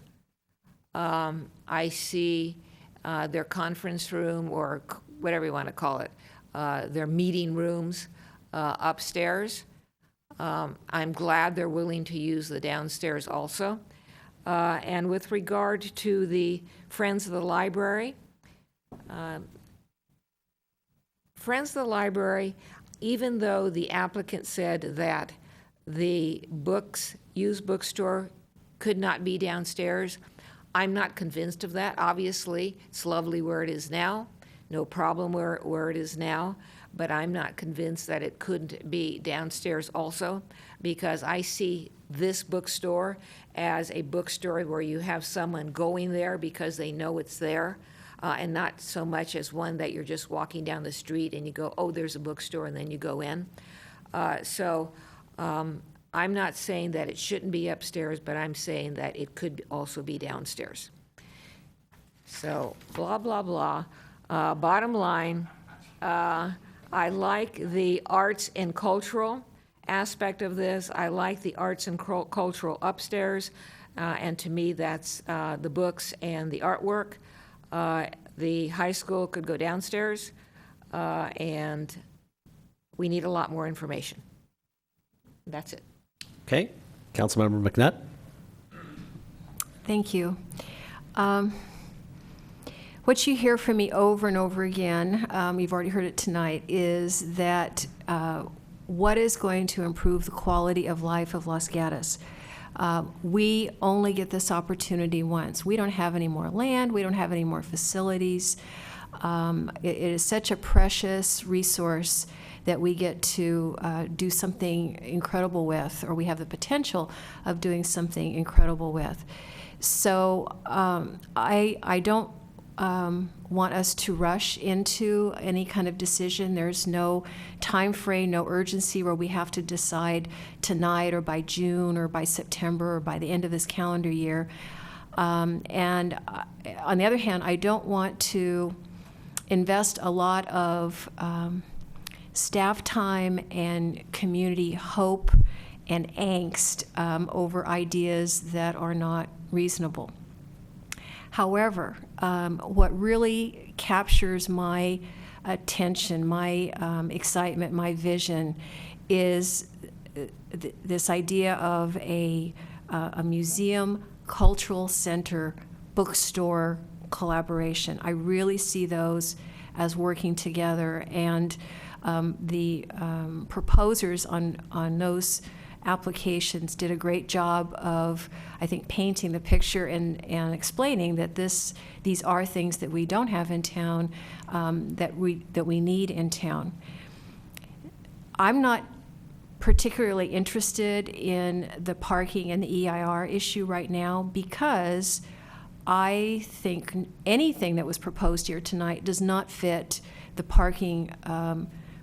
I see their conference room, or whatever you want to call it, their meeting rooms upstairs. I'm glad they're willing to use the downstairs also. And with regard to the Friends of the Library, Friends of the Library, even though the applicant said that the used bookstore could not be downstairs, I'm not convinced of that. Obviously, it's lovely where it is now. no problem where it is now, but I'm not convinced that it couldn't be downstairs also, because I see this bookstore as a bookstore where you have someone going there because they know it's there, and not so much as one that you're just walking down the street and you go, oh, there's a bookstore, and then you go in. I'm not saying that it shouldn't be upstairs, but I'm saying that it could also be downstairs. So, blah, blah, blah. Bottom line, I like the arts and cultural aspect of this. I like the arts and cultural upstairs, and to me, that's the books and the artwork. The high school could go downstairs, and we need a lot more information. That's it. Okay. Councilmember McNutt? Thank you. What you hear from me over and over again, you've already heard it tonight, is that what is going to improve the quality of life of Los Gatos? We only get this opportunity once. We don't have any more land. We don't have any more facilities. It is such a precious resource that we get to do something incredible with, or we have the potential of doing something incredible with. So I don't want us to rush into any kind of decision. There's no time frame, no urgency where we have to decide tonight or by June or by September or by the end of this calendar year. And on the other hand, I don't want to invest a lot of staff time and community hope and angst over ideas that are not reasonable. However, what really captures my attention, my excitement, my vision is this idea of a museum, cultural center, bookstore collaboration. I really see those as working together, and the proposers on those applications did a great job of, I think, painting the picture and explaining that these are things that we don't have in town, that we need in town. I'm not particularly interested in the parking and the EIR issue right now, because I think anything that was proposed here tonight does not fit the parking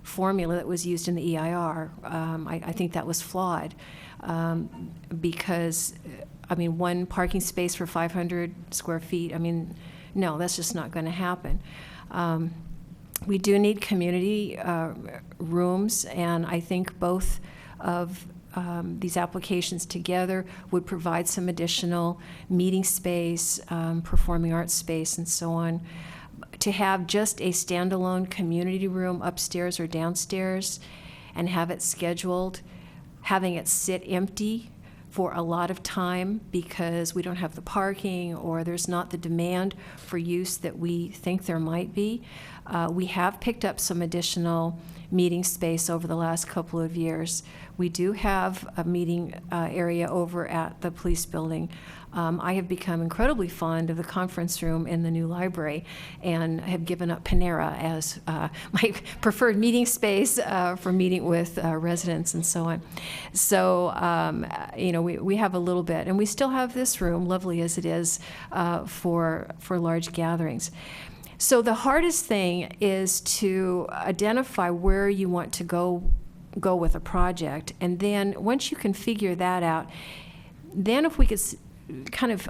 formula that was used in the EIR. I think that was flawed, because, I mean, one parking space for 500 square feet, I mean, no, that's just not going to happen. We do need community rooms, and I think both of these applications together would provide some additional meeting space, performing arts space, and so on. To have just a standalone community room upstairs or downstairs and have it scheduled, having it sit empty for a lot of time because we don't have the parking or there's not the demand for use that we think there might be. We have picked up some additional meeting space over the last couple of years. We do have a meeting area over at the police building. I have become incredibly fond of the conference room in the new library and have given up Panera as my preferred meeting space for meeting with residents and so on. So, you know, we have a little bit, and we still have this room, lovely as it is, for large gatherings. So the hardest thing is to identify where you want to go with a project, and then once you can figure that out, then if we could kind of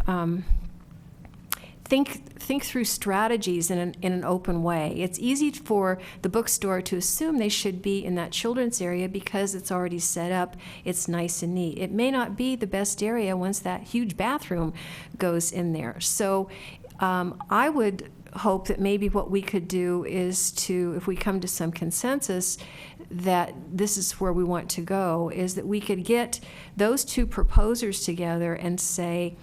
think through strategies in an open way. It's easy for the bookstore to assume they should be in that children's area because it's already set up, it's nice and neat. It may not be the best area once that huge bathroom goes in there. So I would hope that maybe what we could do is to, if we come to some consensus that this is where we want to go, is that we could get those two proposers together and say,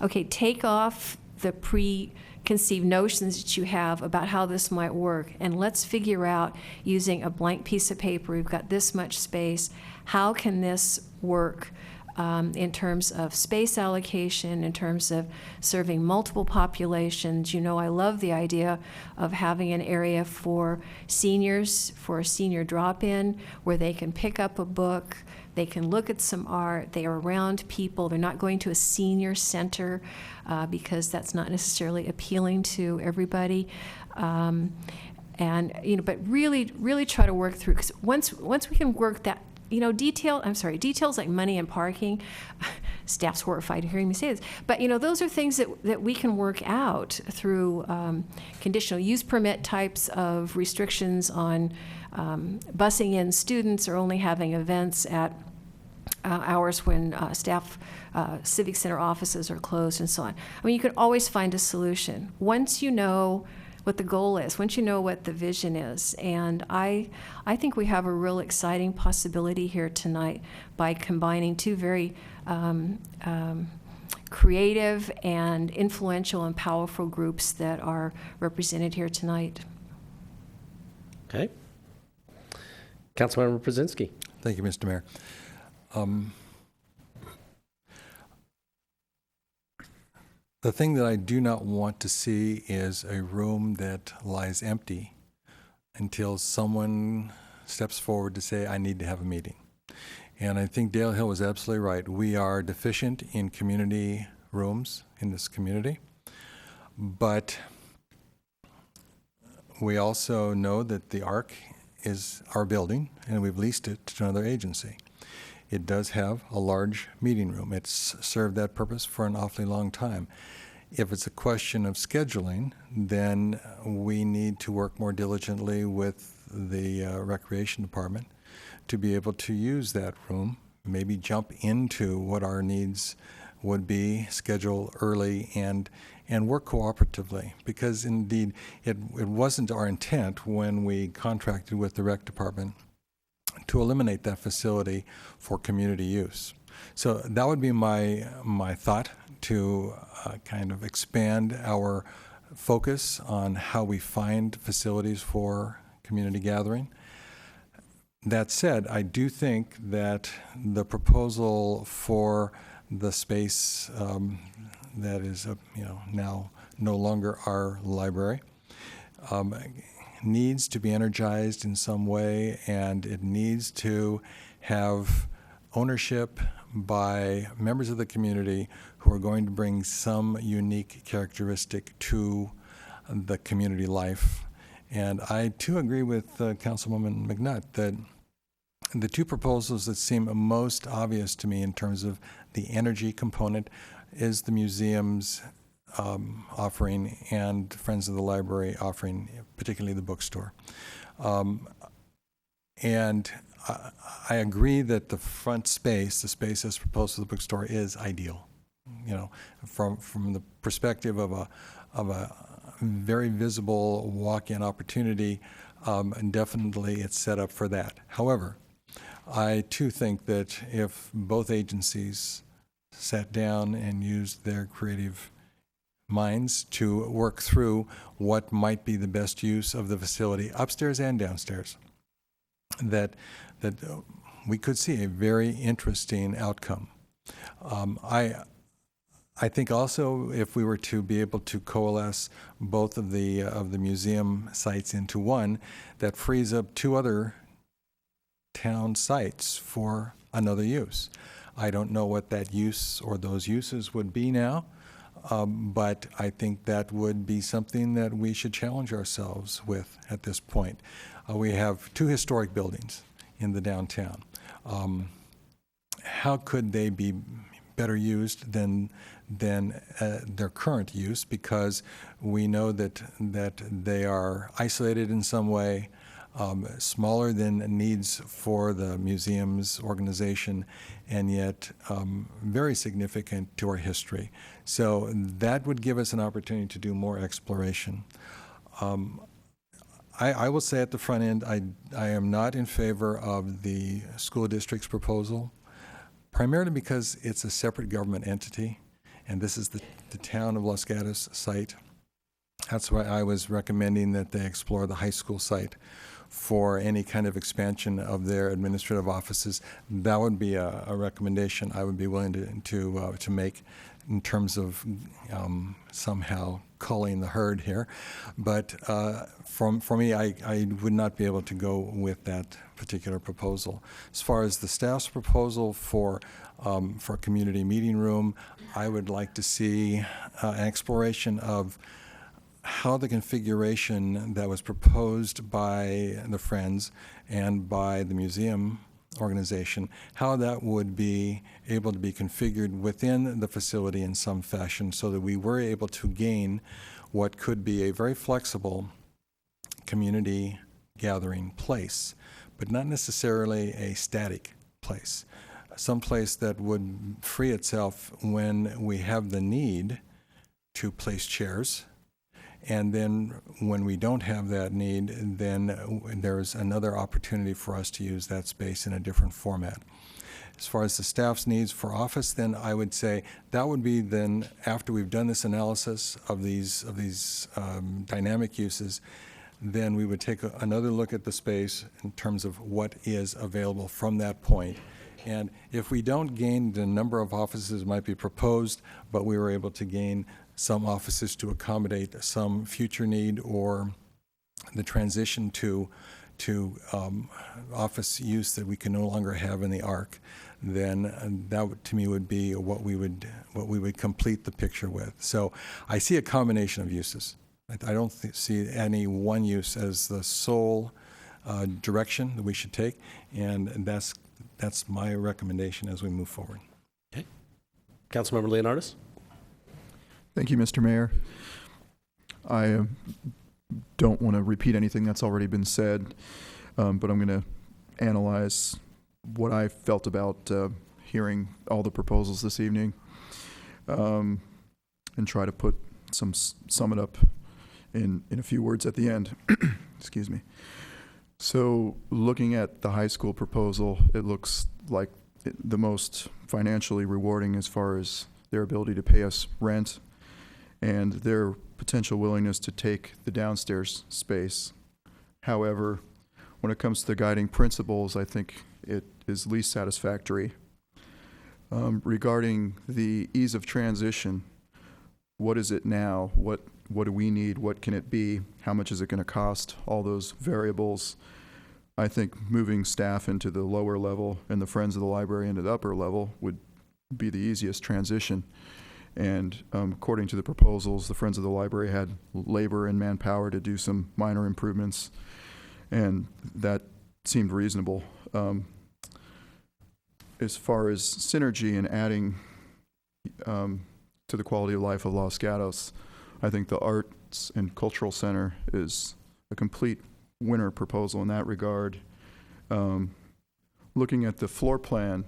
okay, take off the preconceived notions that you have about how this might work, and let's figure out, using a blank piece of paper, we've got this much space, how can this work in terms of space allocation, in terms of serving multiple populations. You know, I love the idea of having an area for seniors, for a senior drop-in, where they can pick up a book, they can look at some art, they are around people, they're not going to a senior center because that's not necessarily appealing to everybody. And, you know, but really, really try to work through, because once we can work that, you know, details like money and parking, staff's horrified hearing me say this, but, you know, those are things that we can work out through conditional use permit types of restrictions on busing in students or only having events at hours when staff civic center offices are closed and so on. I mean, you can always find a solution once you know what the goal is, once you know what the vision is. And I think we have a real exciting possibility here tonight by combining two very creative and influential and powerful groups that are represented here tonight. Okay. Councilmember Brzezinski. Thank you, Mr. Mayor. The thing that I do not want to see is a room that lies empty until someone steps forward to say, I need to have a meeting. And I think Dale Hill was absolutely right. We are deficient in community rooms in this community, but we also know that the ARC is our building, and we've leased it to another agency. It does have a large meeting room. It's served that purpose for an awfully long time. If it's a question of scheduling, then we need to work more diligently with the Recreation Department to be able to use that room, maybe jump into what our needs would be, schedule early, and work cooperatively. Because indeed, it wasn't our intent when we contracted with the Rec Department to eliminate that facility for community use. So that would be my thought, to kind of expand our focus on how we find facilities for community gathering. That said, I do think that the proposal for the space that is now no longer our library needs to be energized in some way, and it needs to have ownership by members of the community who are going to bring some unique characteristic to the community life. And I too agree with Councilwoman McNutt that the two proposals that seem most obvious to me in terms of the energy component is the museum's offering and Friends of the Library offering, particularly the bookstore. And I agree that the front space, the space as proposed for the bookstore, is ideal. You know, from the perspective of a very visible walk-in opportunity, and definitely it's set up for that. However, I too think that if both agencies sat down and used their creative minds to work through what might be the best use of the facility, upstairs and downstairs, that we could see a very interesting outcome. I think also if we were to be able to coalesce both of the museum sites into one, that frees up two other town sites for another use. I don't know what that use or those uses would be now, but I think that would be something that we should challenge ourselves with at this point. We have two historic buildings in the downtown. How could they be better used than their current use? Because we know that they are isolated in some way, smaller than needs for the museum's organization, and yet very significant to our history. So that would give us an opportunity to do more exploration. I will say at the front end, I am not in favor of the school district's proposal, primarily because it's a separate government entity, and this is the town of Los Gatos site. That's why I was recommending that they explore the high school site. for any kind of expansion of their administrative offices, that would be a recommendation I would be willing to make in terms of somehow culling the herd here. But for me, I would not be able to go with that particular proposal. As far as the staff's proposal for a community meeting room, I would like to see an exploration of how the configuration that was proposed by the Friends and by the museum organization, how that would be able to be configured within the facility in some fashion so that we were able to gain what could be a very flexible community gathering place, but not necessarily a static place. Some place that would free itself when we have the need to place chairs. And then when we don't have that need, then there's another opportunity for us to use that space in a different format. As far as the staff's needs for office, then I would say that would be then, after we've done this analysis of these dynamic uses, then we would take another look at the space in terms of what is available from that point. And if we don't gain the number of offices might be proposed, but we were able to gain some offices to accommodate some future need or the transition to office use that we can no longer have in the ARC, then that to me would be what we would complete the picture with. So I see a combination of uses. I don't see any one use as the sole direction that we should take, and that's my recommendation as we move forward. Okay. Councilmember Leonardis? Thank you, Mr. Mayor. I don't want to repeat anything that's already been said, but I'm going to analyze what I felt about hearing all the proposals this evening, and try to sum it up in a few words at the end. Excuse me. So looking at the high school proposal, it looks like the most financially rewarding as far as their ability to pay us rent and their potential willingness to take the downstairs space. However, when it comes to the guiding principles, I think it is least satisfactory. Regarding the ease of transition, what is it now? What do we need? What can it be? How much is it going to cost? All those variables. I think moving staff into the lower level and the Friends of the Library into the upper level would be the easiest transition. And according to the proposals, the Friends of the Library had labor and manpower to do some minor improvements, and that seemed reasonable. As far as synergy and adding to the quality of life of Los Gatos, I think the Arts and Cultural Center is a complete winner proposal in that regard. Looking at the floor plan,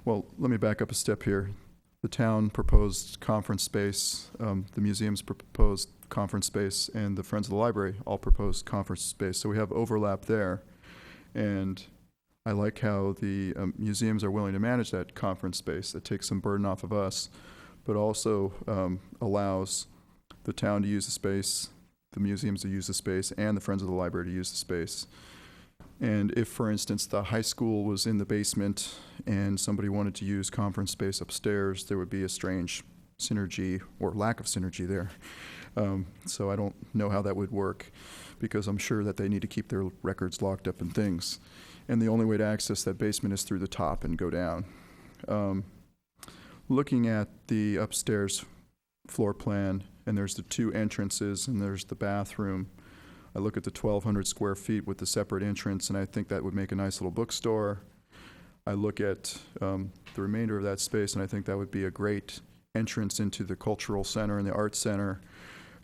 well, let me back up a step here. The town proposed conference space, the museum's proposed conference space, and the Friends of the Library all proposed conference space. So we have overlap there. And I like how the museums are willing to manage that conference space. That takes some burden off of us, but also allows the town to use the space, the museums to use the space, and the Friends of the Library to use the space. And if, for instance, the high school was in the basement and somebody wanted to use conference space upstairs, there would be a strange synergy or lack of synergy there. So I don't know how that would work, because I'm sure that they need to keep their records locked up and things. And the only way to access that basement is through the top and go down. Looking at the upstairs floor plan, and there's the two entrances and there's the bathroom. I look at the 1,200 square feet with the separate entrance, and I think that would make a nice little bookstore. I look at the remainder of that space, and I think that would be a great entrance into the cultural center and the arts center.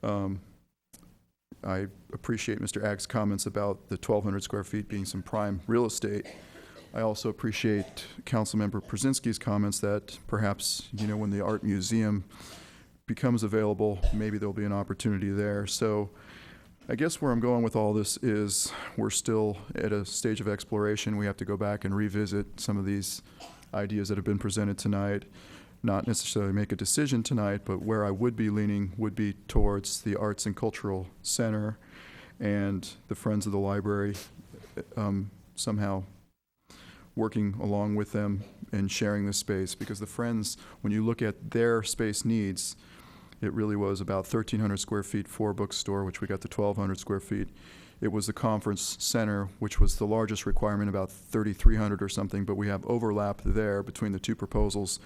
I appreciate Mr. Agg's comments about the 1,200 square feet being some prime real estate. I also appreciate Councilmember Przinski's comments that perhaps, when the art museum becomes available, maybe there'll be an opportunity there. So I guess where I'm going with all this is we're still at a stage of exploration. We have to go back and revisit some of these ideas that have been presented tonight. Not necessarily make a decision tonight, but where I would be leaning would be towards the Arts and Cultural Center and the Friends of the Library, somehow working along with them and sharing this space, because the Friends, when you look at their space needs, it really was about 1,300 square feet for a bookstore, which we got to 1,200 square feet. It was the conference center, which was the largest requirement, about 3,300 or something, but we have overlap there between the two proposals.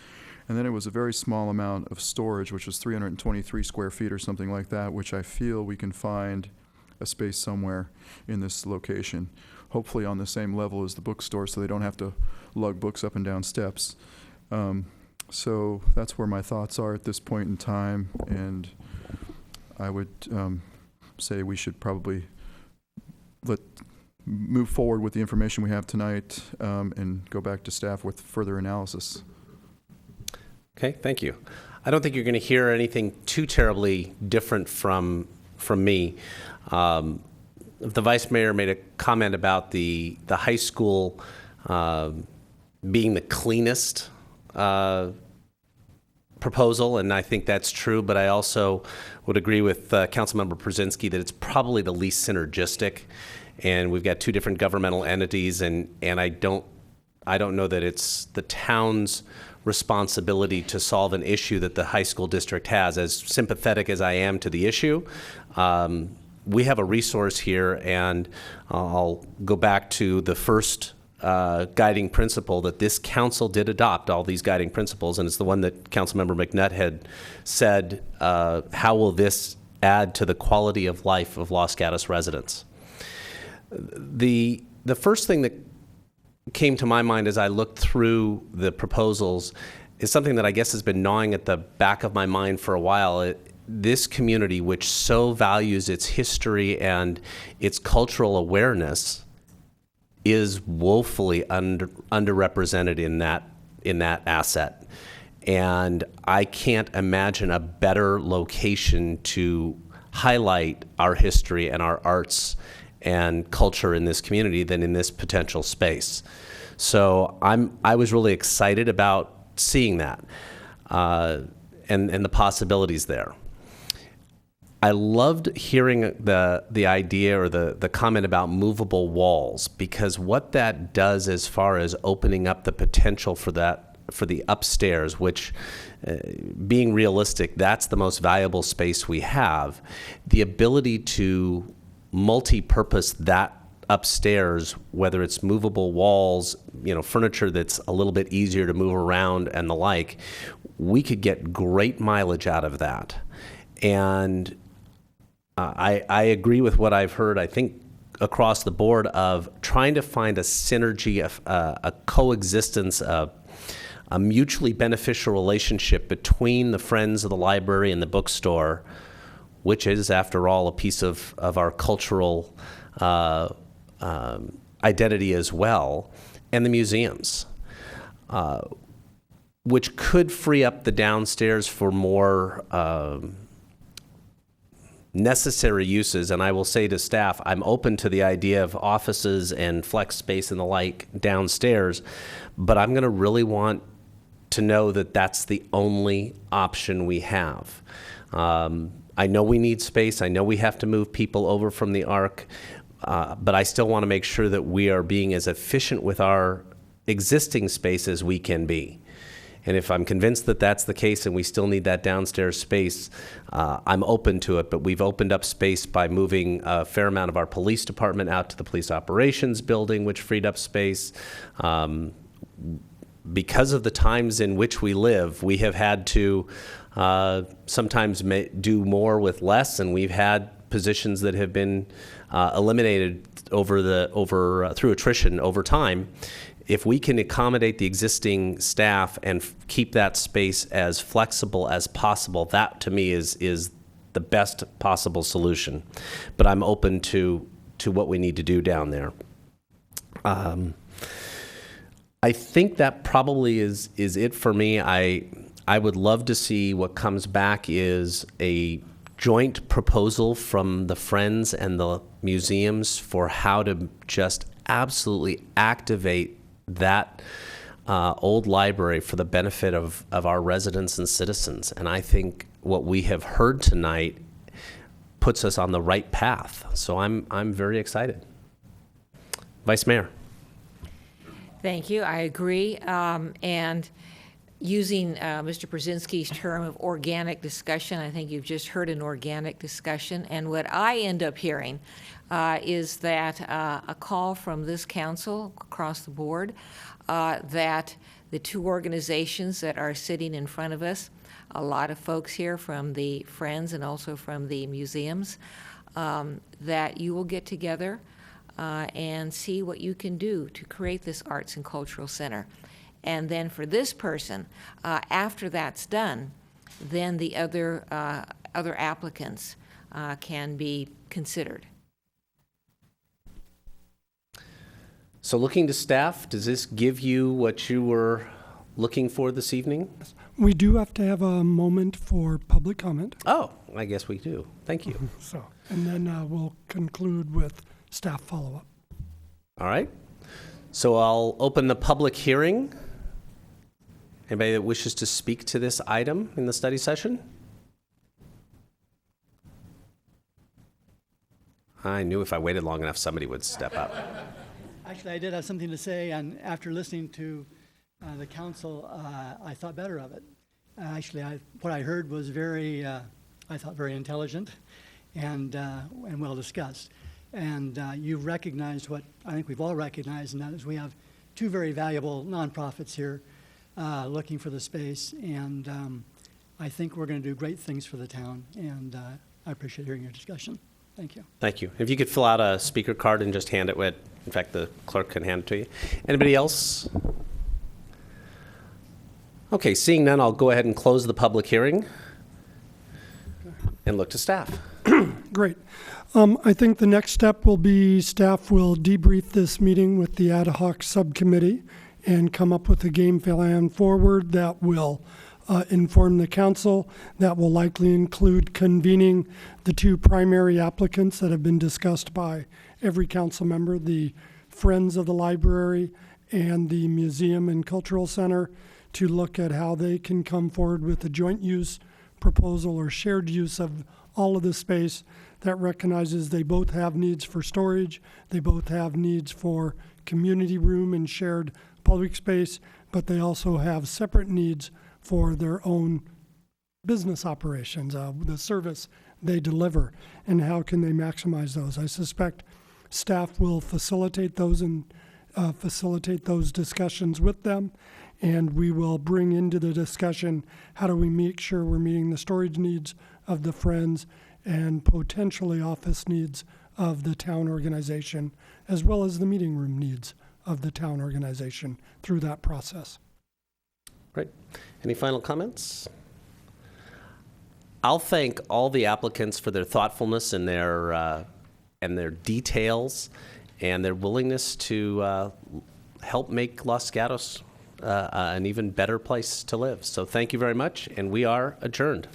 And then it was a very small amount of storage, which was 323 square feet or something like that, which I feel we can find a space somewhere in this location, hopefully on the same level as the bookstore so they don't have to lug books up and down steps. So that's where my thoughts are at this point in time, and I would say we should probably move forward with the information we have tonight and go back to staff with further analysis. Okay, thank you. I don't think you're going to hear anything too terribly different from me. The Vice Mayor made a comment about the high school being the cleanest proposal, and I think that's true, but I also would agree with Councilmember Brzezinski that it's probably the least synergistic, and we've got two different governmental entities, and I don't know that it's the town's responsibility to solve an issue that the high school district has. As sympathetic as I am to the issue, we have a resource here, and I'll go back to the first guiding principle that this council did adopt, all these guiding principles, and it's the one that Councilmember McNutt had said, how will this add to the quality of life of Los Gatos residents? The first thing that came to my mind as I looked through the proposals is something that I guess has been gnawing at the back of my mind for a while. This community, which so values its history and its cultural awareness, is woefully underrepresented in that asset. And I can't imagine a better location to highlight our history and our arts and culture in this community than in this potential space. So I was really excited about seeing that and the possibilities there. I loved hearing the idea or the comment about movable walls, because what that does as far as opening up the potential for the upstairs, which being realistic, that's the most valuable space we have, the ability to multi-purpose that upstairs, whether it's movable walls, furniture that's a little bit easier to move around and the like, we could get great mileage out of that. And I agree with what I've heard, I think, across the board of trying to find a synergy, a coexistence, a mutually beneficial relationship between the Friends of the Library and the bookstore, which is, after all, a piece of our cultural identity as well, and the museums, which could free up the downstairs for more necessary uses. And I will say to staff, I'm open to the idea of offices and flex space and the like downstairs, but I'm going to really want to know that that's the only option we have. I know we need space. I know we have to move people over from the ARC, but I still want to make sure that we are being as efficient with our existing space as we can be. And if I'm convinced that that's the case and we still need that downstairs space, I'm open to it. But we've opened up space by moving a fair amount of our police department out to the police operations building, which freed up space. Because of the times in which we live, we have had to sometimes do more with less, and we've had positions that have been eliminated through attrition over time. If we can accommodate the existing staff and keep that space as flexible as possible, that to me is the best possible solution. But I'm open to what we need to do down there. I think that probably is it for me. I would love to see what comes back is a joint proposal from the Friends and the museums for how to just absolutely activate that old library for the benefit of our residents and citizens. And I think what we have heard tonight puts us on the right path. So I'm very excited. Vice Mayor. Thank you. I agree. And using Mr. Brzezinski's term of organic discussion, I think you've just heard an organic discussion. And what I end up hearing is that a call from this council across the board that the two organizations that are sitting in front of us, a lot of folks here from the Friends and also from the museums, that you will get together and see what you can do to create this arts and cultural center. And then for this person, after that's done, then the other applicants can be considered. So looking to staff, does this give you what you were looking for this evening? We do have to have a moment for public comment. Oh, I guess we do. Thank you. So, and then we'll conclude with staff follow-up. All right. So I'll open the public hearing. Anybody that wishes to speak to this item in the study session? I knew if I waited long enough, somebody would step up. Actually, I did have something to say, and after listening to the council, I thought better of it. Actually, what I heard was I thought very intelligent and well discussed. And you recognized what I think we've all recognized, and that is we have two very valuable nonprofits here looking for the space, and I think we're going to do great things for the town, and I appreciate hearing your discussion. Thank you. Thank you. If you could fill out a speaker card and just hand it with, in fact, the clerk can hand it to you. Anybody else? Okay, seeing none, I'll go ahead and close the public hearing and look to staff. Great. I think the next step will be staff will debrief this meeting with the ad hoc subcommittee and come up with a game plan forward that will inform the council. That will likely include convening the two primary applicants that have been discussed by every council member, the Friends of the Library and the Museum and Cultural Center, to look at how they can come forward with a joint use proposal or shared use of all of the space that recognizes they both have needs for storage, they both have needs for community room and shared public space, but they also have separate needs for their own business operations, the service they deliver, and how can they maximize those. I suspect staff will facilitate those and facilitate those discussions with them, and we will bring into the discussion how do we make sure we're meeting the storage needs of the Friends and potentially office needs of the town organization, as well as the meeting room needs of the town organization through that process. Great. Any final comments? I'll thank all the applicants for their thoughtfulness and their details and their willingness to help make Los Gatos an even better place to live. So thank you very much, and we are adjourned.